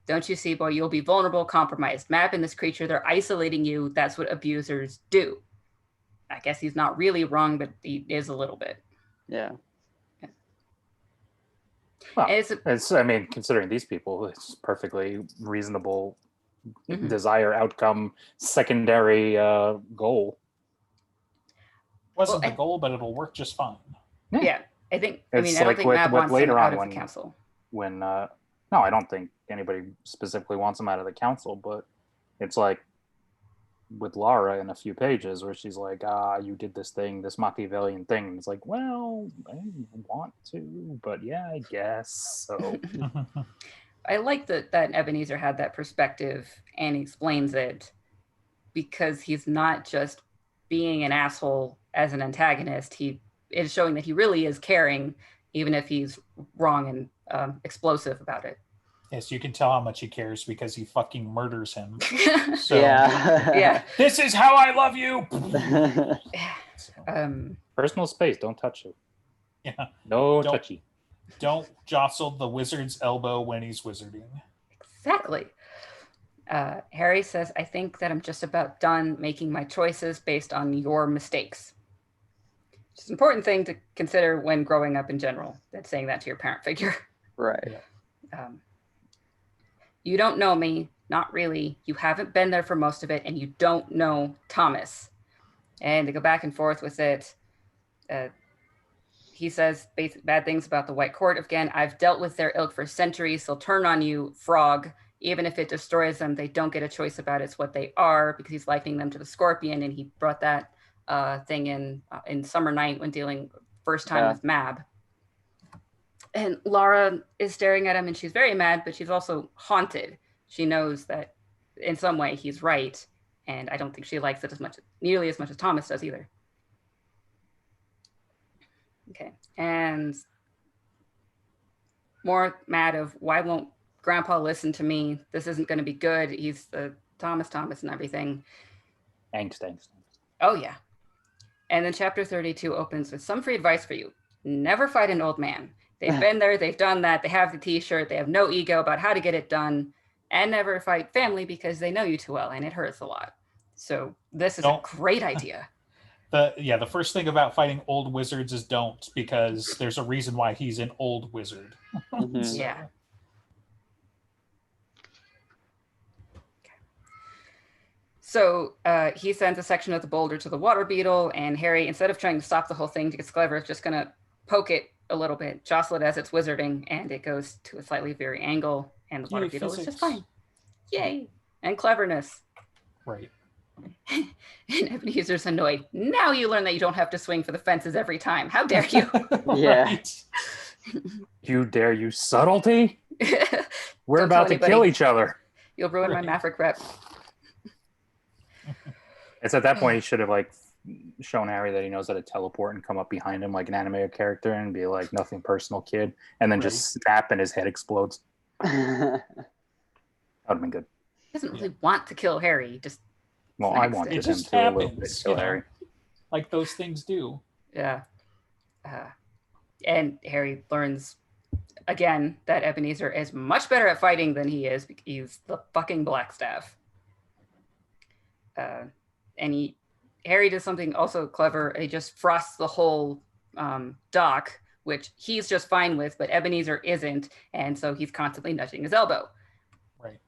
Don't you see, boy, you'll be vulnerable, compromised. Mab and this creature, they're isolating you. That's what abusers do. I guess he's not really wrong, but he is a little bit. Yeah. Well, I mean, considering these people, it's perfectly reasonable desire, outcome, secondary goal. Wasn't the goal, but it'll work just fine. Yeah, I think. I don't think Mab wants him out of the council. No, I don't think anybody specifically wants him out of the council, but it's like with Laura in a few pages where she's like, you did this thing, this Machiavellian thing. And it's like, well, I didn't want to, but yeah, I guess. So I like that Ebenezer had that perspective and explains it, because he's not just being an asshole as an antagonist. He is showing that he really is caring, even if he's wrong and explosive about it. Yes, you can tell how much he cares because he fucking murders him. So, yeah. This is how I love you. Personal space, don't touch it. Yeah. No touchy. Don't jostle the wizard's elbow when he's wizarding. Exactly. Harry says, I think that I'm just about done making my choices based on your mistakes. It's an important thing to consider when growing up in general, that saying that to your parent figure. Right. You don't know me, not really. You haven't been there for most of it, and you don't know Thomas. And they go back and forth with it. He says bad things about the White Court. Again, I've dealt with their ilk for centuries. They'll turn on you, frog. Even if it destroys them, they don't get a choice about it. It's what they are, because he's likening them to the scorpion, and he brought that thing in Summer Night when dealing first time with Mab. And Laura is staring at him, and she's very mad, but she's also haunted. She knows that in some way he's right, and I don't think she likes it nearly as much as Thomas does either. Okay, and more mad of, why won't Grandpa listen to me? This isn't going to be good. He's the Thomas and everything. Angst. Oh, yeah. And then chapter 32 opens with some free advice for you. Never fight an old man. They've been there, they've done that, they have the t-shirt, they have no ego about how to get it done, and never fight family because they know you too well and it hurts a lot. So this is a great idea. The first thing about fighting old wizards is don't, because there's a reason why he's an old wizard. Yeah. So he sends a section of the boulder to the water beetle, and Harry, instead of trying to stop the whole thing to get clever, is just going to poke it a little bit, jostle it as it's wizarding, and it goes to a slightly veering angle, and the water beetle is just fine. Yay! And cleverness. Right. And Ebenezer's annoyed. Now you learn that you don't have to swing for the fences every time. How dare you? Yeah. You dare you subtlety? We're Don't about tell to kill anybody. each other. You'll ruin my Maverick rep. It's at that point he should have like shown Harry that he knows how to teleport and come up behind him like an animated character and be like, nothing personal, kid, and then just snap and his head explodes. That would have been good. He doesn't really want to kill Harry. He just I wanted him just to happens, a little bit kill Harry. Like those things do. Yeah. And Harry learns again that Ebenezer is much better at fighting than he is. He's the fucking Blackstaff. And Harry does something also clever. He just frosts the whole dock, which he's just fine with, but Ebenezer isn't, and so he's constantly nudging his elbow. Right.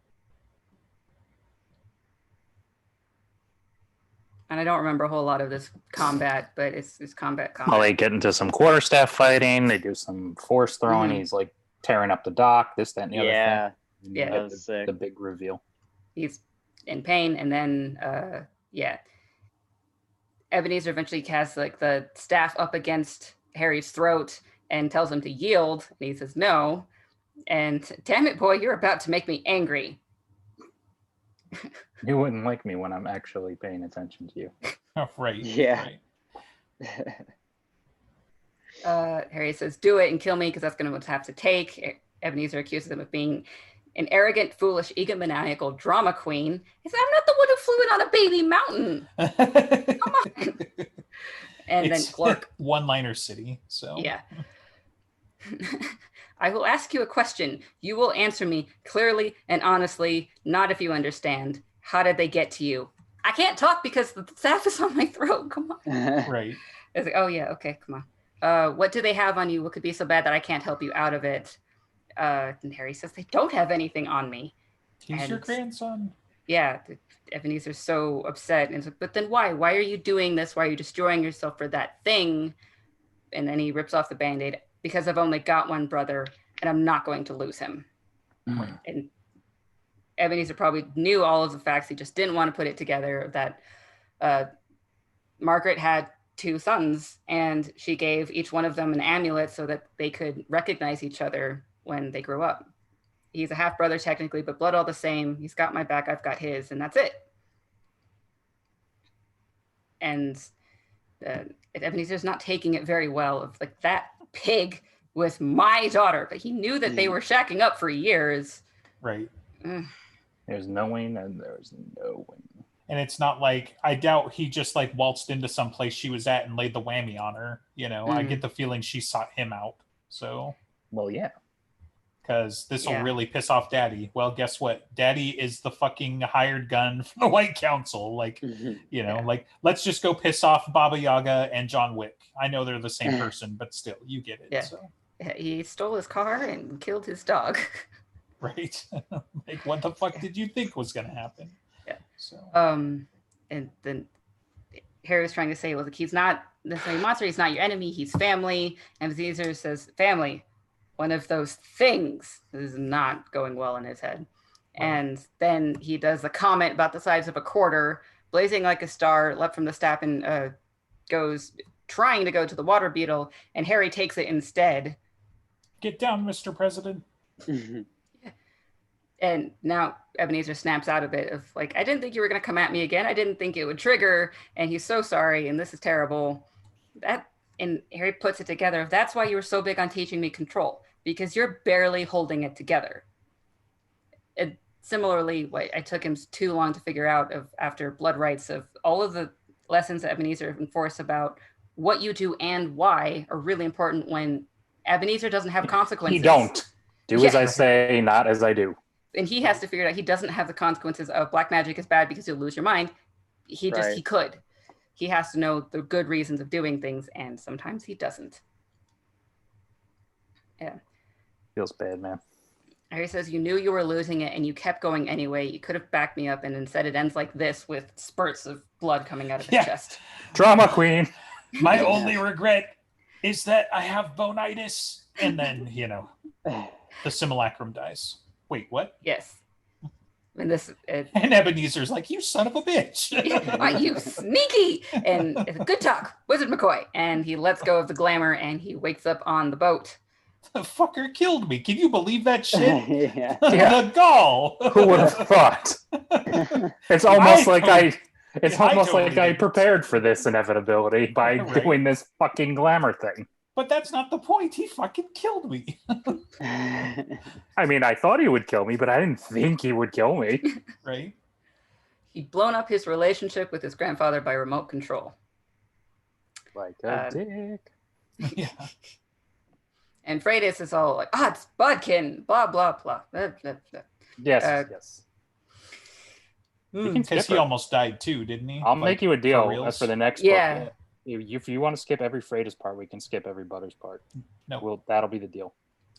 And I don't remember a whole lot of this combat, but it's combat. Well, they get into some quarterstaff fighting. They do some force throwing. He's like tearing up the dock, this, that, and the other thing. Yeah. That was sick. The big reveal. He's in pain, and then Ebenezer eventually casts like the staff up against Harry's throat and tells him to yield, and he says no. And damn it, boy, you're about to make me angry. You wouldn't like me when I'm actually paying attention to you. Right. Yeah. Right. Harry says, do it and kill me, because that's going to have to take. Ebenezer accuses him of being an arrogant, foolish, egomaniacal drama queen. He said, I'm not the one who flew it on a baby mountain. Come on. And then Clark. One-liner city, so. Yeah. I will ask you a question. You will answer me clearly and honestly, not if you understand. How did they get to you? I can't talk because the staff is on my throat. Come on. Right. It's like, oh yeah, okay, come on. What do they have on you? What could be so bad that I can't help you out of it? And Harry says, they don't have anything on me. He's your grandson. Yeah, Ebenezer's so upset. And it's like, but then why? Why are you doing this? Why are you destroying yourself for that thing? And then he rips off the Band-Aid. Because I've only got one brother, and I'm not going to lose him. Mm-hmm. And Ebenezer probably knew all of the facts. He just didn't want to put it together that Margaret had 2 sons, and she gave each one of them an amulet so that they could recognize each other when they grew up. He's a half brother technically, but blood all the same. He's got my back, I've got his, and that's it. And Ebenezer's not taking it very well. Of like, that pig with my daughter, but he knew that they were shacking up for years. Right. There's knowing and there's knowing. And it's not like, I doubt he just like waltzed into some place she was at and laid the whammy on her. You know, I get the feeling she sought him out. So. Well, yeah. Because this will really piss off Daddy. Well, guess what? Daddy is the fucking hired gun from the White Council. Like, you know, like, let's just go piss off Baba Yaga and John Wick. I know they're the same person, but still, you get it. Yeah. So. He stole his car and killed his dog. Right. Like, what the fuck did you think was going to happen? Yeah. So. And then Harry was trying to say, well, like, he's not necessarily a monster. He's not your enemy. He's family. And Caesar says, family. One of those things. This is not going well in his head. Wow. And then he does the comment about the size of a quarter, blazing like a star, leapt from the staff and goes trying to go to the water beetle, and Harry takes it instead. Get down, Mr. President. And now Ebenezer snaps out of it of like, I didn't think you were going to come at me again. I didn't think it would trigger, and he's so sorry, and this is terrible. And Harry puts it together. That's why you were so big on teaching me control, because you're barely holding it together. And similarly, what I took him too long to figure out after Blood Rights, of all of the lessons that Ebenezer enforced about what you do and why are really important when Ebenezer doesn't have consequences. He don't. Do as I say, not as I do. And he has to figure out he doesn't have the consequences of black magic is bad because you'll lose your mind. He could. He has to know the good reasons of doing things, and sometimes he doesn't. Yeah. Feels bad, man. Harry says, you knew you were losing it and you kept going anyway. You could have backed me up, and instead it ends like this with spurts of blood coming out of his chest. Drama queen. My only regret is that I have bonitis. And then, you know, the simulacrum dies. Wait, what? Yes. And and Ebenezer's like, you son of a bitch. You sneaky. And good talk, Wizard McCoy. And he lets go of the glamour and he wakes up on the boat. The fucker killed me. Can you believe that shit? Yeah. The gall. Who would have thought? It's almost like I prepared for this inevitability by doing this fucking glamour thing. But that's not the point. He fucking killed me. I mean, I thought he would kill me, but I didn't think he would kill me. Right? He'd blown up his relationship with his grandfather by remote control. Like a dick. Yeah. And Freydis is all like, it's Bodkin, blah, blah, blah. Yes, yes. Because he almost died too, didn't he? I'll make you a deal as for the next book. book. If you want to skip every Freydis part, we can skip every Butters part. No. That'll be the deal.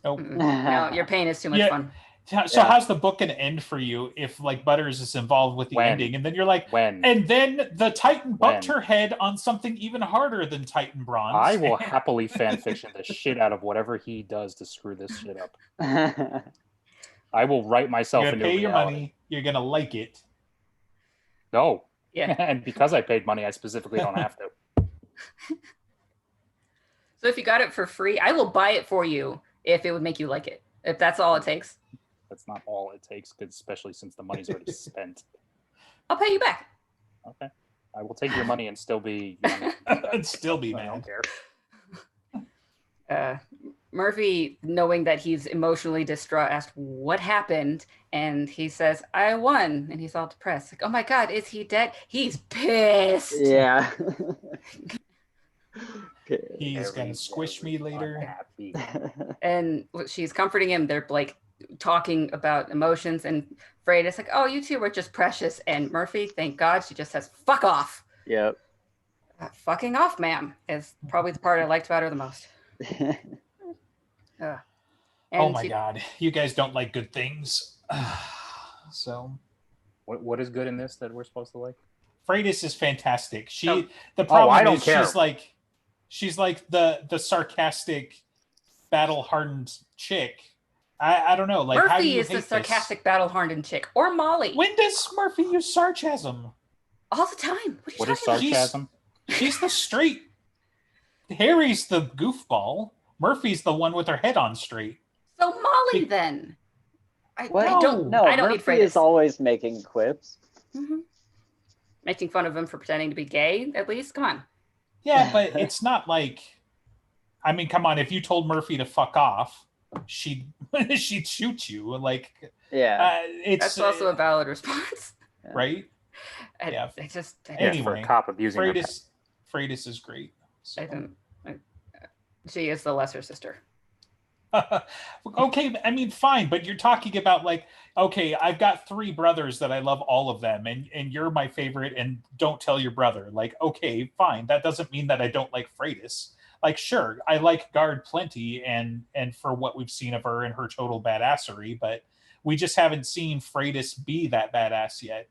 Nope. No, your pain is too much fun. So how's the book going to end for you if like Butters is involved with the ending, and then you're like, and then the Titan bumped her head on something even harder than Titan Bronze? I will happily fanfiction the shit out of whatever he does to screw this shit up. I will write myself into reality. You're gonna pay your money. You're gonna like it. No. Yeah. And because I paid money, I specifically don't have to. So if you got it for free, I will buy it for you if it would make you like it. If that's all it takes. That's not all it takes, especially since the money's already spent. I'll pay you back. Okay. I will take your money and still be and still be mad. I don't care. Murphy, knowing that he's emotionally distraught, asked what happened, and he says, I won. And he's all depressed. Like, oh my God, is he dead? He's pissed. Yeah. He's gonna squish me later. And she's comforting him. They're like talking about emotions, and Freydis like, oh, you two were just precious. And Murphy, thank God, she just says, fuck off. Yep. Fucking off, ma'am, is probably the part I liked about her the most. Oh my God, you guys don't like good things. So what is good in this that we're supposed to like? Freydis is fantastic. The problem is care. she's like the sarcastic, battle-hardened chick. I don't know. Like, Murphy how do you is hate the sarcastic, battle-hardened chick, or Molly. When does Murphy use sarcasm? All the time. What is sarcasm? She's the straight. Harry's the goofball. Murphy's the one with her head on straight. So Molly, then. I don't Murphy need Freydis. is always making quips. Mm-hmm. Making fun of him for pretending to be gay, at least. Come on. Yeah, but it's not like. I mean, come on. If you told Murphy to fuck off, she'd shoot you. Like, yeah, that's also a valid response, right? Anyway, for a cop abusing Freydis is great. So. She is the lesser sister. Okay, I mean, fine, but you're talking about like, okay, I've got 3 brothers that I love all of them, and you're my favorite, and don't tell your brother. Like, okay, fine. That doesn't mean that I don't like Freydis. Like, sure, I like Guard plenty, and for what we've seen of her and her total badassery, but we just haven't seen Freydis be that badass yet.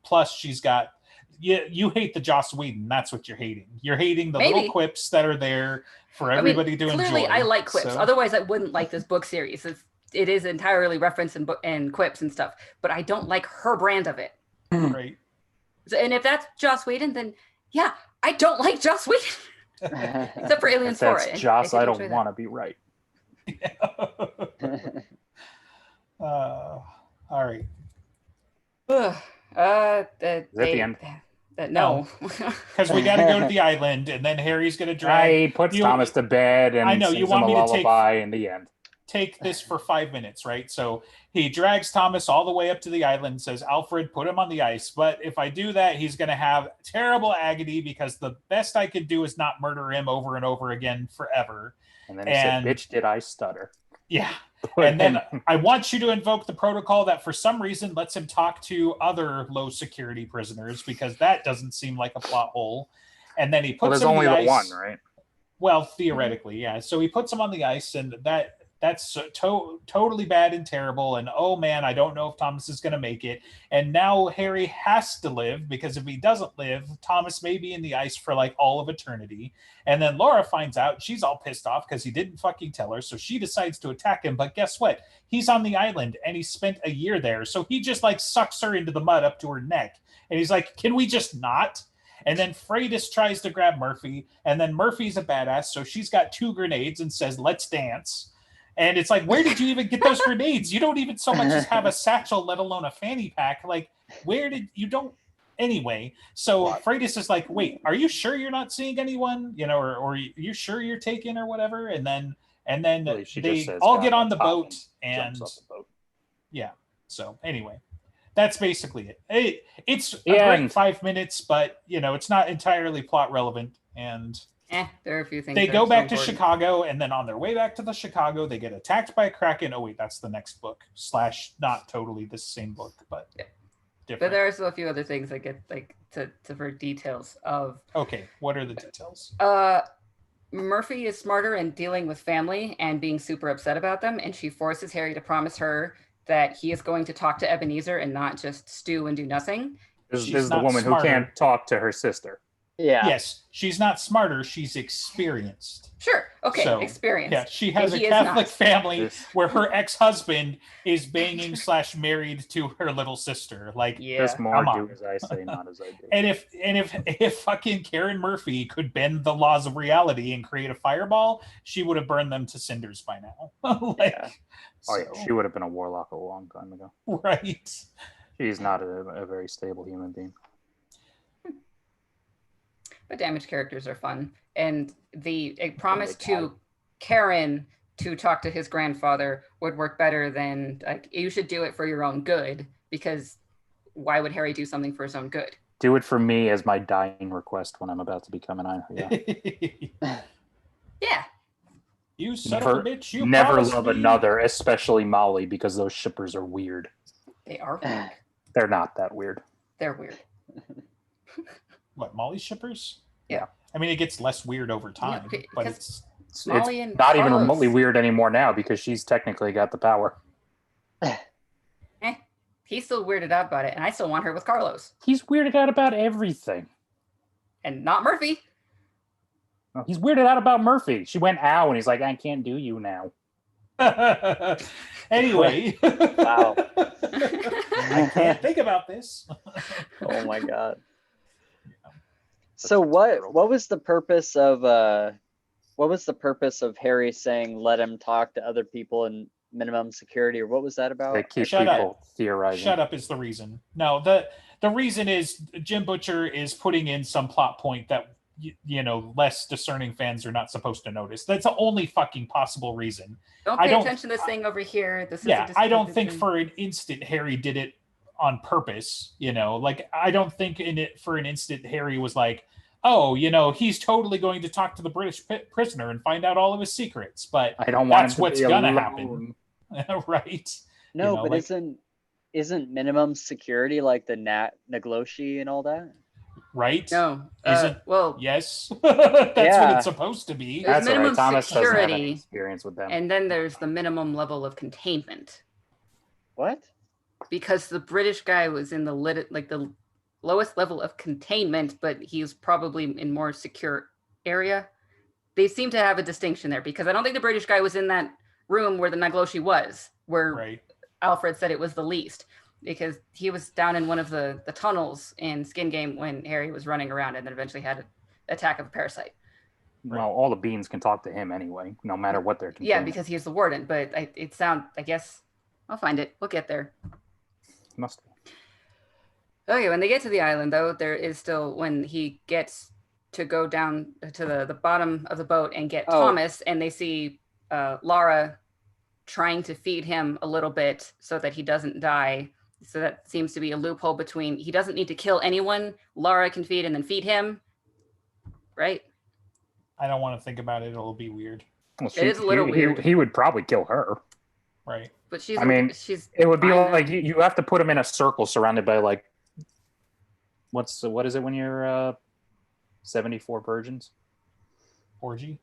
Plus, she's got. You hate the Joss Whedon. That's what you're hating. You're hating the little quips that are there for everybody to enjoy. Clearly, I like quips. So. Otherwise, I wouldn't like this book series. It is entirely reference and quips and stuff. But I don't like her brand of it. Right. And if that's Joss Whedon, then yeah, I don't like Joss Whedon. Except for Aliens 4. That's Joss, I don't want to be right. All right. Is that the end? No, because we got to go to the island, and then Harry's going to drag. He puts Thomas to bed, and I know you want him me a lullaby in the end. Take this for 5 minutes, right? So he drags Thomas all the way up to the island, says, Alfred, put him on the ice. But if I do that, he's going to have terrible agony because the best I could do is not murder him over and over again forever. And then he said, bitch, did I stutter? Yeah. And then I want you to invoke the protocol that for some reason lets him talk to other low security prisoners, because that doesn't seem like a plot hole. And then he puts him on the ice. There's only the one, right? Well, theoretically, yeah. So he puts him on the ice, and that That's totally bad and terrible. And oh man, I don't know if Thomas is going to make it. And now Harry has to live, because if he doesn't live, Thomas may be in the ice for like all of eternity. And then Laura finds out, she's all pissed off because he didn't fucking tell her. So she decides to attack him. But guess what? He's on the island and he spent a year there. So he just like sucks her into the mud up to her neck. And he's like, can we just not? And then Freydis tries to grab Murphy. And then Murphy's a badass. So she's got 2 grenades and says, let's dance. And it's like, where did you even get those grenades? You don't even so much as have a satchel, let alone a fanny pack. Like, where did you don't? Anyway, so Freydis is like, wait, are you sure you're not seeing anyone? You know, or are you sure you're taken or whatever? And then really, they all get on the boat and the boat. Yeah. So anyway, that's basically it. It's a great 5 minutes, but you know, it's not entirely plot relevant. And there are a few things. They go back to Chicago, and then on their way back to the Chicago, they get attacked by a Kraken. Oh wait, that's the next book. / not totally the same book, but different. But there are still a few other things that get like to for details of. Okay, what are the details? Murphy is smarter in dealing with family and being super upset about them, and she forces Harry to promise her that he is going to talk to Ebenezer and not just stew and do nothing. This is the woman who can't talk to her sister. Yeah. Yes, she's not smarter. She's experienced. Sure. Okay. So, experienced. Yeah, she has a Catholic family where her ex-husband is banging / married to her little sister. Like, just more do as I say, not as I do. And if fucking Karen Murphy could bend the laws of reality and create a fireball, she would have burned them to cinders by now. She would have been a warlock a long time ago. Right. She's not a very stable human being. But damaged characters are fun, and a promise to Karen to talk to his grandfather would work better than like, you should do it for your own good, because why would Harry do something for his own good? Do it for me as my dying request when I'm about to become an Iron. Yeah. Yeah. You son of a bitch! You never love another, especially Molly, because those shippers are weird. They are weird. They're not that weird. They're weird. What, Molly shippers? Yeah. I mean, it gets less weird over time, but it's not even remotely weird anymore now because she's technically got the power. He's still weirded out about it, and I still want her with Carlos. He's weirded out about everything. And not Murphy. No, he's weirded out about Murphy. She went ow, and he's like, I can't do you now. Anyway. Wow. I can't think about this. Oh my God. So what was the purpose of Harry saying let him talk to other people in minimum security, or what was that about? They keep people theorizing. Shut up is the reason. No, the reason is Jim Butcher is putting in some plot point that you know less discerning fans are not supposed to notice. That's the only fucking possible reason. Don't pay attention to this thing over here. This is I don't think for an instant Harry did it on purpose. You know, like I don't think in it for an instant Harry was like, oh, you know, he's totally going to talk to the British prisoner and find out all of his secrets. But I don't want that's what's gonna happen, right? No, you know, but like, isn't minimum security like the Nagloshi and all that? Right? No. Well, yes. That's what it's supposed to be. There's That's minimum Thomas security, doesn't have any experience with them. And then there's the minimum level of containment. What? Because the British guy was in the lowest level of containment, but he's probably in more secure area. They seem to have a distinction there, because I don't think the British guy was in that room where the Nagloshi was, where Alfred said it was the least, because he was down in one of the tunnels in Skin Game when Harry was running around and then eventually had an attack of a parasite. Well, all the beans can talk to him anyway, no matter what they're containing. Yeah, because he's the warden, but I guess I'll find it. We'll get there. Must be. Okay, when they get to the island, though, there is still, when he gets to go down to the bottom of the boat and get Thomas, and they see Lara trying to feed him a little bit so that he doesn't die. So that seems to be a loophole between, he doesn't need to kill anyone. Lara can feed and then feed him, right? I don't want to think about it. It'll be weird. Well, it is a little weird. He would probably kill her. Right. But it would be like you have to put him in a circle surrounded by like, what is it when you're 74 virgins? Orgy?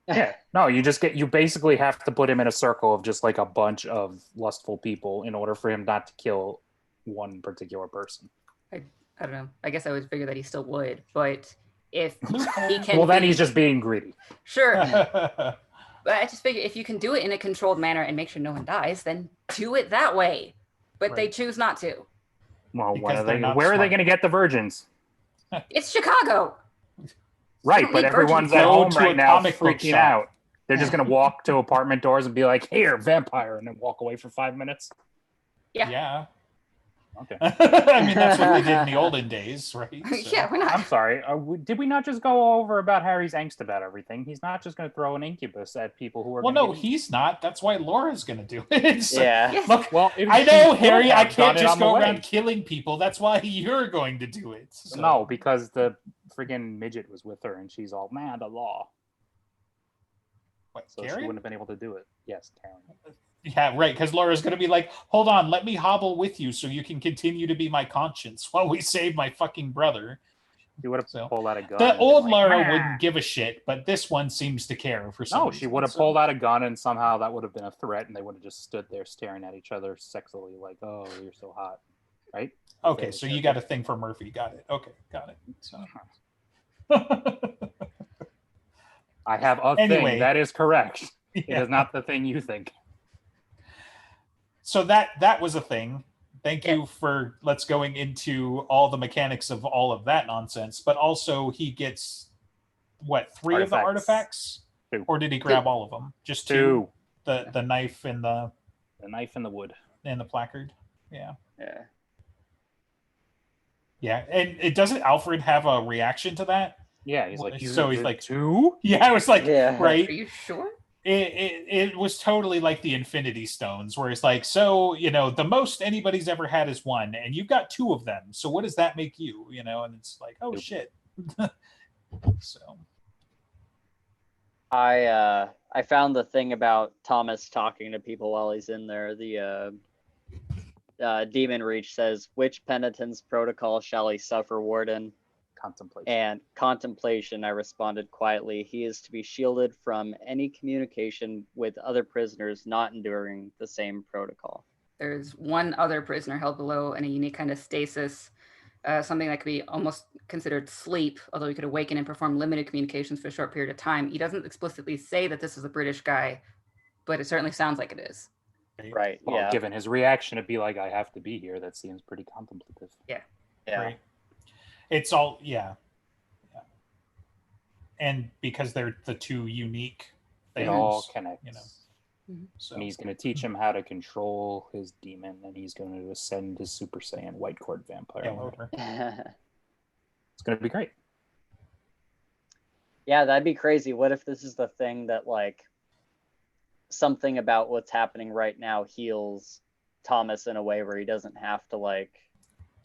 Yeah. No, you basically have to put him in a circle of just like a bunch of lustful people in order for him not to kill one particular person. I don't know. I guess I would figure that he still would, but if he Well, then he's just being greedy. Sure. But I just figure if you can do it in a controlled manner and make sure no one dies, then do it that way. But they choose not to. Well, where are they going to get the virgins? It's Chicago. Right, but everyone's at home right now freaking out. They're just going to walk to apartment doors and be like, here, vampire, and then walk away for 5 minutes? Yeah. Okay. I mean, that's what they did in the olden days, right? So. Yeah, why not? I'm sorry. Did we not just go over about Harry's angst about everything? He's not just going to throw an incubus at people who are. Well, no, he's not. That's why Laura's going to do it. So, yeah. Look, well, I know, Harry. I can't just go around killing people. That's why you're going to do it. So. No, because the friggin' midget was with her, and she's all, man, the law. What, so Karen? She wouldn't have been able to do it. Yes, Karen. Yeah, right, because Laura's going to be like, hold on, let me hobble with you so you can continue to be my conscience while we save my fucking brother. She would have pulled out a gun. The old Laura wouldn't give a shit, but this one seems to care for some reason. She would have pulled out a gun, and somehow that would have been a threat, and they would have just stood there staring at each other sexily like, oh, you're so hot. Right? Okay, so you got a thing for Murphy. Got it. Okay, got it. So. I have a thing. That is correct. Yeah. It is not the thing you think. So that was a thing. Thank you for let's going into all the mechanics of all of that nonsense. But also he gets, what, 3 of the artifacts? 2. Or did he grab all of them? Just 2? The knife and the knife and the wood. And the placard. Yeah. Yeah. Yeah. And doesn't Alfred have a reaction to that? Yeah, he's like, so he's like 2? Yeah, I was like, right. Are you sure? It was totally like the Infinity Stones, where it's like, so, the most anybody's ever had is 1, and you've got 2 of them. So what does that make you? And it's like, oh shit. So I found the thing about Thomas talking to people while he's in there. The Demon Reach says, which penitence protocol shall he suffer, Warden? Contemplation. And contemplation, I responded quietly. He is to be shielded from any communication with other prisoners not enduring the same protocol. There's one other prisoner held below in a unique kind of stasis, something that could be almost considered sleep, although he could awaken and perform limited communications for a short period of time. He doesn't explicitly say that this is a British guy, but it certainly sounds like it is. Right, well, yeah. Given his reaction to be like, I have to be here, that seems pretty contemplative. Yeah. Yeah. Right. It's all, yeah. And because they're the 2 unique things. It all connects. So. And he's going to teach him how to control his demon, and he's going to ascend to Super Saiyan White Court Vampire. It's going to be great. Yeah, that'd be crazy. What if this is the thing that, like, something about what's happening right now heals Thomas in a way where he doesn't have to, like,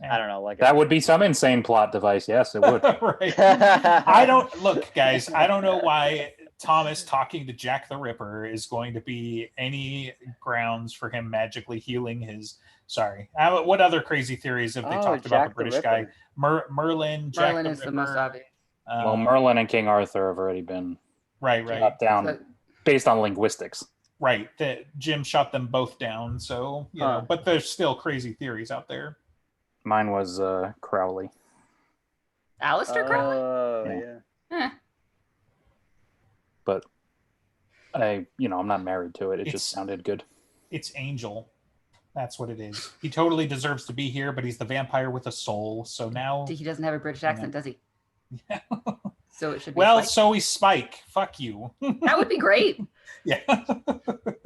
I don't know, like that would be some insane plot device. Yes, it would. Right. I don't know why Thomas talking to Jack the Ripper is going to be any grounds for him magically healing his. Sorry, what other crazy theories have they talked about the British guy? Merlin. Jack Merlin the is Ripper. the most obvious. Well, Merlin and King Arthur have already been shot down based on linguistics. Right, that Jim shot them both down. So but there's still crazy theories out there. Mine was Crowley. Aleister Crowley? Oh, yeah. But I'm not married to it. It just sounded good. It's Angel. That's what it is. He totally deserves to be here, but he's the vampire with a soul. So now He doesn't have a British accent, does he? Yeah. So it should be Well, Spike. so he's Spike. Fuck you. That would be great. Yeah.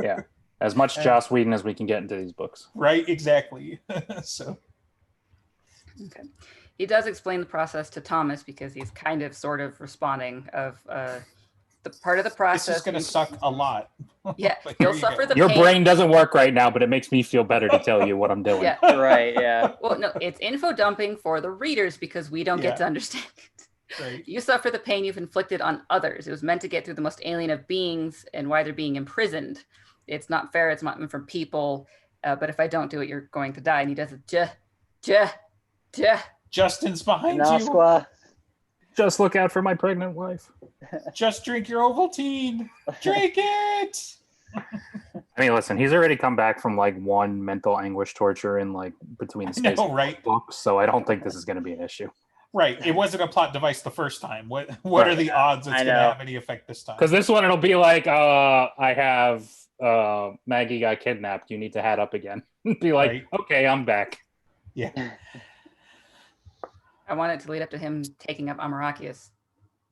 Yeah. As much Joss Whedon as we can get into these books. Right, exactly. So okay. He does explain the process to Thomas because he's kind of sort of responding of the part of the process. This is going to suck a lot. Yeah, you'll suffer the Your pain. brain doesn't work right now, but it makes me feel better to tell you what I'm doing. Yeah. Right, yeah. Well, no, it's info dumping for the readers because we don't get to understand it. Right. You suffer the pain you've inflicted on others. It was meant to get through the most alien of beings and why they're being imprisoned. It's not fair. It's not meant for people. But if I don't do it, you're going to die. And he does it. Justin's behind you. Nasqua. Just look out for my pregnant wife. Just drink your Ovaltine. Drink it. I mean, listen, he's already come back from like one mental anguish torture in like between the space of right? books, so I don't think this is going to be an issue. Right. It wasn't a plot device the first time. What are the odds it's going to have any effect this time? Because this one, it'll be like, I have Maggie got kidnapped. You need to hat up again. Be like, okay, I'm back. Yeah. I want it to lead up to him taking up Amarakius.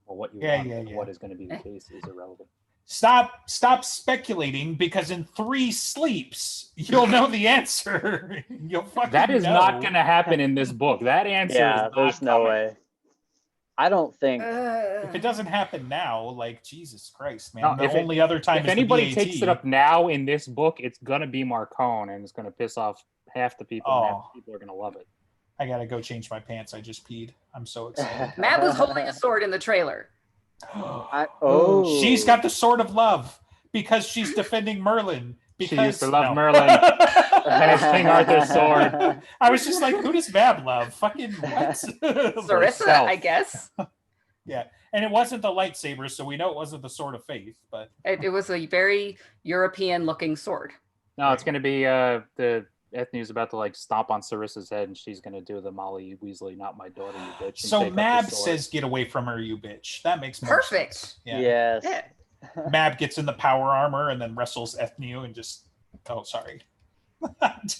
Well, what what is going to be the case is irrelevant. Stop speculating, because in 3 sleeps you'll know the answer. You'll fucking That is know. not going to happen in this book. That answer is there's no way. I don't think. If it doesn't happen now, like, Jesus Christ, man. No, the only other time if is anybody the BAT. takes it up now in this book, it's going to be Marcone, and it's going to piss off half the people. And half the people are going to love it. I gotta go change my pants. I just peed. I'm so excited. Matt was holding a sword in the trailer. She's got the sword of love because she's defending Merlin. Because she used to love Merlin, and it's King Arthur's sword. I was just like, who does Mab love? Fucking what? Sarissa, I guess. Yeah, and it wasn't the lightsaber, so we know it wasn't the sword of faith. But it was a very European-looking sword. No, it's going to be the Ethnu's about to like stomp on Sarissa's head, and she's going to do the Molly Weasley, not my daughter, you bitch. So Mab says, "Get away from her, you bitch." That makes more perfect. Sense. Yeah. Yes. Yeah. Mab gets in the power armor and then wrestles Ethnu and just. Oh, sorry.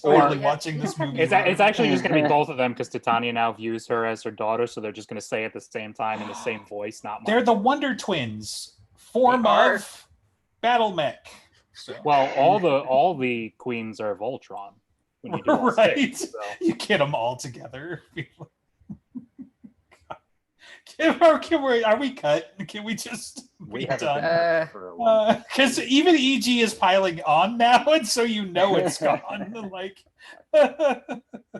Totally watching this movie. It's actually just going to be both of them because Titania now views her as her daughter, so they're just going to say at the same time in the same voice. Not they're the Wonder Twins, form of battle mech. So. Well, all the queens are Voltron. When you do all right, six, so. You get them all together. Are we cut? Can we just be done? Because even EG is piling on now, and so you know it's gone. Like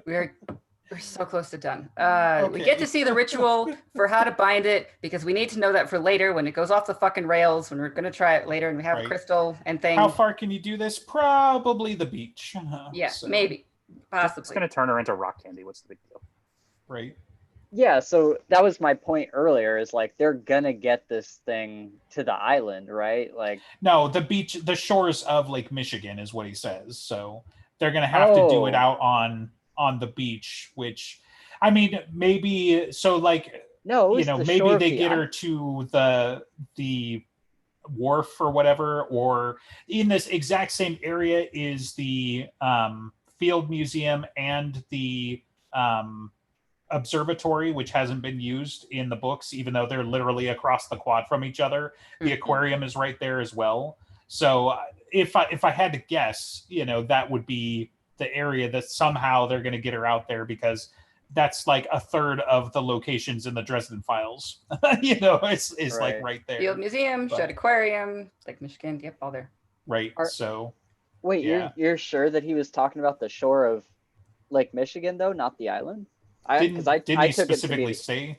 we're so close to done. We get to see the ritual for how to bind it because we need to know that for later when it goes off the fucking rails. When we're gonna try it later, and we have a crystal and thing. How far can you do this? Probably the beach. Yeah, maybe, possibly. It's gonna turn her into rock candy. What's the big deal? Right. Yeah, so that was my point earlier, is like they're gonna get this thing to the island, right? Like no, the beach, the shores of Lake Michigan is what he says. So they're gonna have to do it out on the beach, which I mean maybe so like no, maybe they get her to the wharf or whatever, or in this exact same area is the field museum and the observatory, which hasn't been used in the books, even though they're literally across the quad from each other. The aquarium is right there as well. So if I had to guess, that would be the area that somehow they're going to get her out there, because that's like a third of the locations in the Dresden Files. It's like right there. Field Museum, Shed Aquarium, Lake Michigan, yep, all there. Right. So wait, you're sure that he was talking about the shore of Lake Michigan though, not the island? Didn't he specifically say?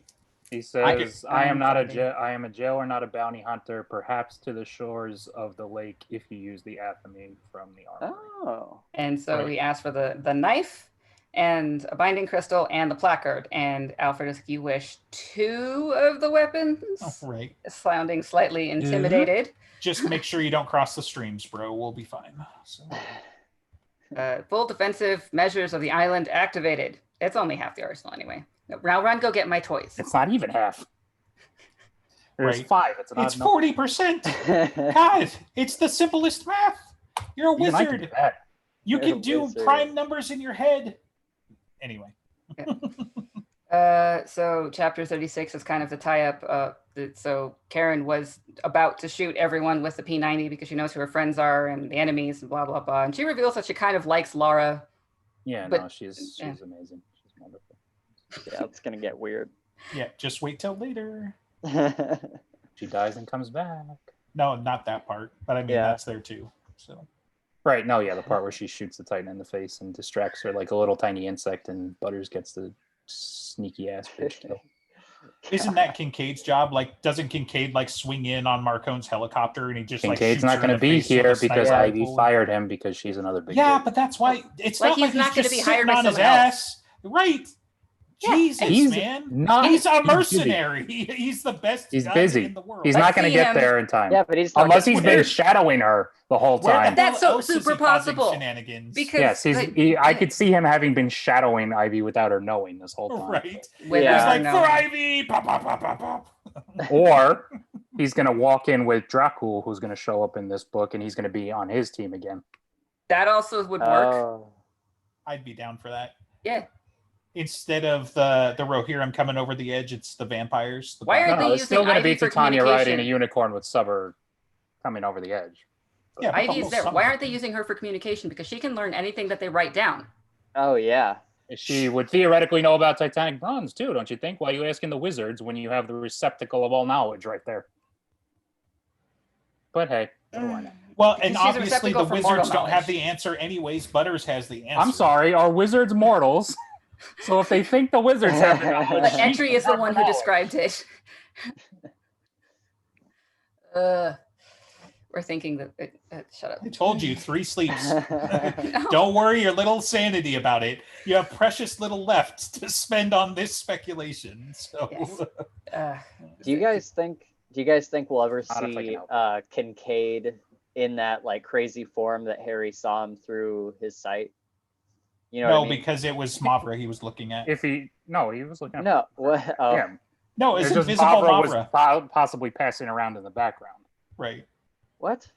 He says, I am a jailer, not a bounty hunter, perhaps to the shores of the lake if you use the athame from the armory. Oh. And so he asked for the knife and a binding crystal and the placard. And Alfred is like, you wish 2 of the weapons? Oh, right. Sounding slightly intimidated. Just make sure you don't cross the streams, bro. We'll be fine. So. Full defensive measures of the island activated. It's only half the arsenal anyway. Now run, go get my toys. It's not even half. There's 5. It's 40%. God, it's the simplest math. You're a wizard. You can do prime numbers in your head. Anyway. So chapter 36 is kind of the tie-up. So Karen was about to shoot everyone with the P90 because she knows who her friends are and the enemies and blah, blah, blah. And she reveals that she kind of likes Laura. Yeah, but, no, she's amazing. She's wonderful. Yeah, it's going to get weird. Yeah, just wait till later. She dies and comes back. No, not that part. But I mean, that's there too. So. Right, no, yeah, the part where she shoots the Titan in the face and distracts her like a little tiny insect, and Butters gets the sneaky ass bitch kill. Isn't that Kincaid's job? Like, doesn't Kincaid like swing in on Marcone's helicopter and he just Kincaid's not going to be here because Ivy fired him because she's another big. Yeah, but that's why it's like not he's not going to be hired by on his someone else. ass, right? Jesus, man. He's a mercenary. He's the best He's gun busy. in the world. He's not going to get there in time. Yeah, but he's unless he's been shadowing her the whole time. That's so super possible. Shenanigans. Because I could see him having been shadowing Ivy without her knowing this whole time. Right. Yeah. He's like, for Ivy! Pop, pop, pop, pop, pop. Or he's going to walk in with Dracul, who's going to show up in this book, and he's going to be on his team again. That also would work. I'd be down for that. Yeah. Instead of the Rohirrim coming over the edge, it's the vampires. Why aren't they it's still using going to be Ivy for Titania riding a communication? unicorn with Suber coming over the edge. Yeah, but Ivy's there. Why aren't they using her for communication? Because she can learn anything that they write down. Oh, yeah. She would theoretically know about Titanic bonds, too, don't you think? Why are you asking the wizards when you have the receptacle of all knowledge right there? But hey, what do I know? Well, Because and she's a obviously the receptacle for mortal wizards don't have knowledge. the answer anyways. Butters has the answer. I'm sorry, are wizards mortals? So if they think the wizards have the knowledge, But Entry is the one who described it. We're thinking that. Shut up. I told you, 3 sleeps. No. Don't worry your little sanity about it. You have precious little left to spend on this speculation. So, Yes. Do you guys think we'll ever Not if I can see help Kincaid in that like crazy form that Harry saw him through his sight? You know no, what I mean? because it was Mavra he was looking at. he was looking at No, what? Oh, yeah. No, it's It's just invisible Mavra Mavra. was possibly passing around in the background. Right. what?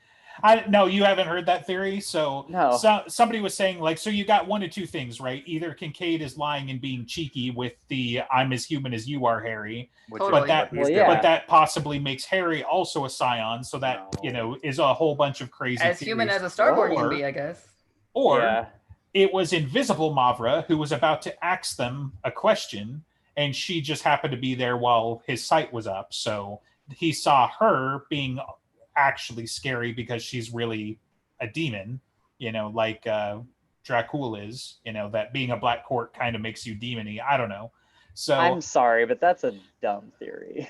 No, you haven't heard that theory. So, No. somebody was saying like, so you got one of two things, right? Either Kincaid is lying and being cheeky with the "I'm as human as you are, Harry," Totally. but that what he's yeah. but that possibly makes Harry also a scion. So that is a whole bunch of crazy. As human as a Starborn can Or- be, I guess. Or Yeah. it was invisible Mavra who was about to ask them a question, and she just happened to be there while his sight was up. So he saw her being actually scary because she's really a demon, like Dracul is, that being a black court kind of makes you demony. I don't know. So I'm sorry, but that's a dumb theory.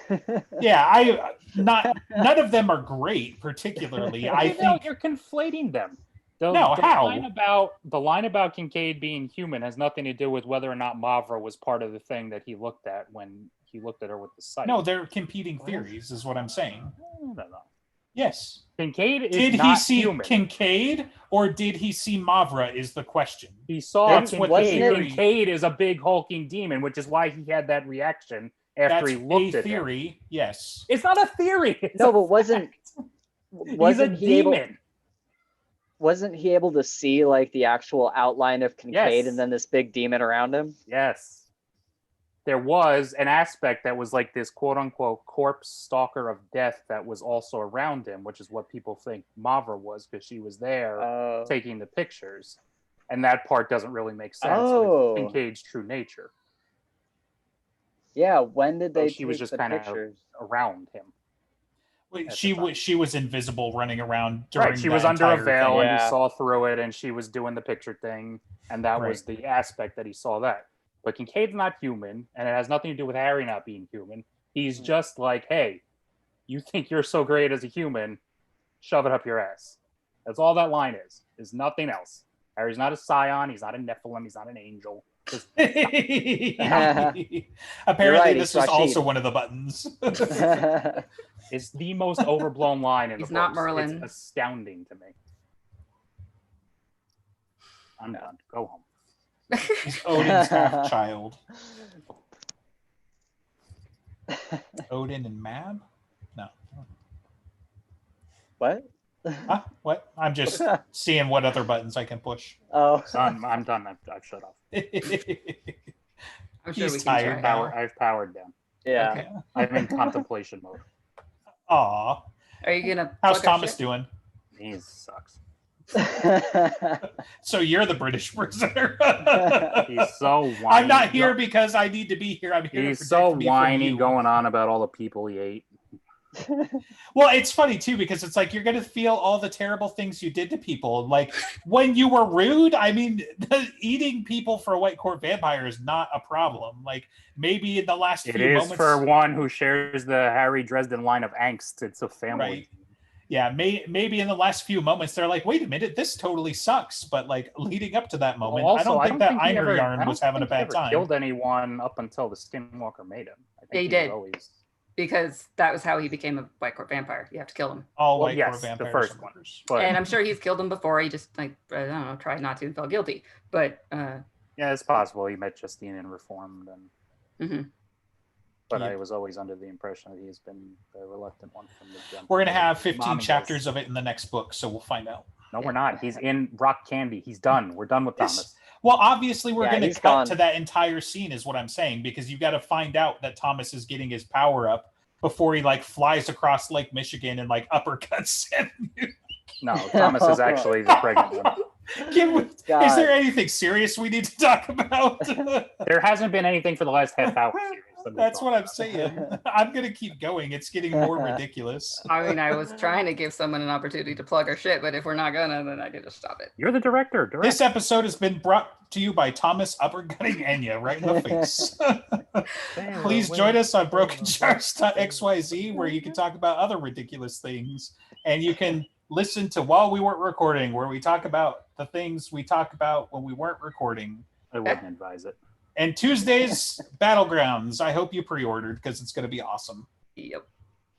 yeah, none of them are great, particularly. I think you're conflating them. No, how? The line about Kincaid being human has nothing to do with whether or not Mavra was part of the thing that he looked at when he looked at her with the sight. no, they're competing theories, is what I'm saying. I don't know. Yes. Kincaid is Did not he see human. Kincaid or did he see Mavra is the question. He saw That's what Kincaid. theory- Kincaid is a big hulking demon, which is why he had that reaction after That's he looked a at him. theory, yes. It's not a theory. It's No, a but wasn't he able? demon. Wasn't he able to see like the actual outline of Kincaid Yes. and then this big demon around him? Yes. There was an aspect that was like this quote unquote corpse stalker of death that was also around him, which is what people think Mavra was because she was there taking the pictures. And that part doesn't really make sense Oh. with Kincaid's true nature. Yeah, when did they So she was take just the kind of pictures? around him. Wait, At she the time. was she was invisible running around during Right, she that was under a entire veil thing. and Yeah. he saw through it and she was doing the picture thing. And that was the aspect that he saw that. But Kincaid's not human, and it has nothing to do with Harry not being human. He's just like, hey, you think you're so great as a human, shove it up your ass. That's all that line is nothing else. Harry's not a scion, he's not a Nephilim, he's not an angel. Just Apparently, right, this he's was Rashid. also one of the buttons. it's the most overblown line in He's the not books. Merlin. It's astounding to me. I'm done. Go home. He's Odin's half child. Odin and Mab? No. What? Huh? What? I'm just seeing what other buttons I can push. Oh, I'm done. I've shut off. I'm sure He's we can tired try. now. I've powered down. yeah. Okay. I'm in contemplation mode. Aw. Are you gonna? How's plug our Thomas shit? doing? He sucks. So you're the British prisoner. He's so whiny. I'm not here because I need to be here. I'm here He's to so protect me from whiny, you. going on about all the people he ate. Well, it's funny too because it's like you're gonna feel all the terrible things you did to people. Like when you were rude, I mean, eating people for a White Court vampire is not a problem. Like maybe in the last It few is moments, for one who shares the Harry Dresden line of angst. It's a family. right? Yeah, maybe in the last few moments they're like, wait a minute, this totally sucks. But like leading up to that moment, Also, I don't think that he Einer Yarn was having a bad time. Killed anyone up until the Skinwalker made him. I think he did. Was always... Because that was how he became a White Court vampire. You have to kill him. All White Court vampires. The first one. But... And I'm sure he's killed him before. He just like I don't know, tried not to and felt guilty. But yeah, it's possible he met Justine and reformed and. But I was always under the impression that he's been the reluctant one from the jump. We're gonna have 15 chapters of it in the next book, so we'll find out. No, we're not. He's in Rock Candy. He's done. We're done with Thomas. Well, obviously, we're going to cut to that entire scene, is what I'm saying, because you've got to find out that Thomas is getting his power up before he like flies across Lake Michigan and like uppercuts him. No, Thomas is actually the pregnant one. Is there anything serious we need to talk about? There hasn't been anything for the last half hour series. That's what I'm saying. I'm going to keep going. It's getting more ridiculous. I mean, I was trying to give someone an opportunity to plug our shit, but if we're not gonna, then I can just stop it. You're the director. This episode has been brought to you by Thomas uppercutting Enya right in the face. Please join us on brokenjars.xyz, where you can talk about other ridiculous things. And you can listen to While We Weren't Recording, where we talk about the things we talk about when we weren't recording. I wouldn't advise it. And Tuesday's Battlegrounds. I hope you pre-ordered because it's going to be awesome. Yep.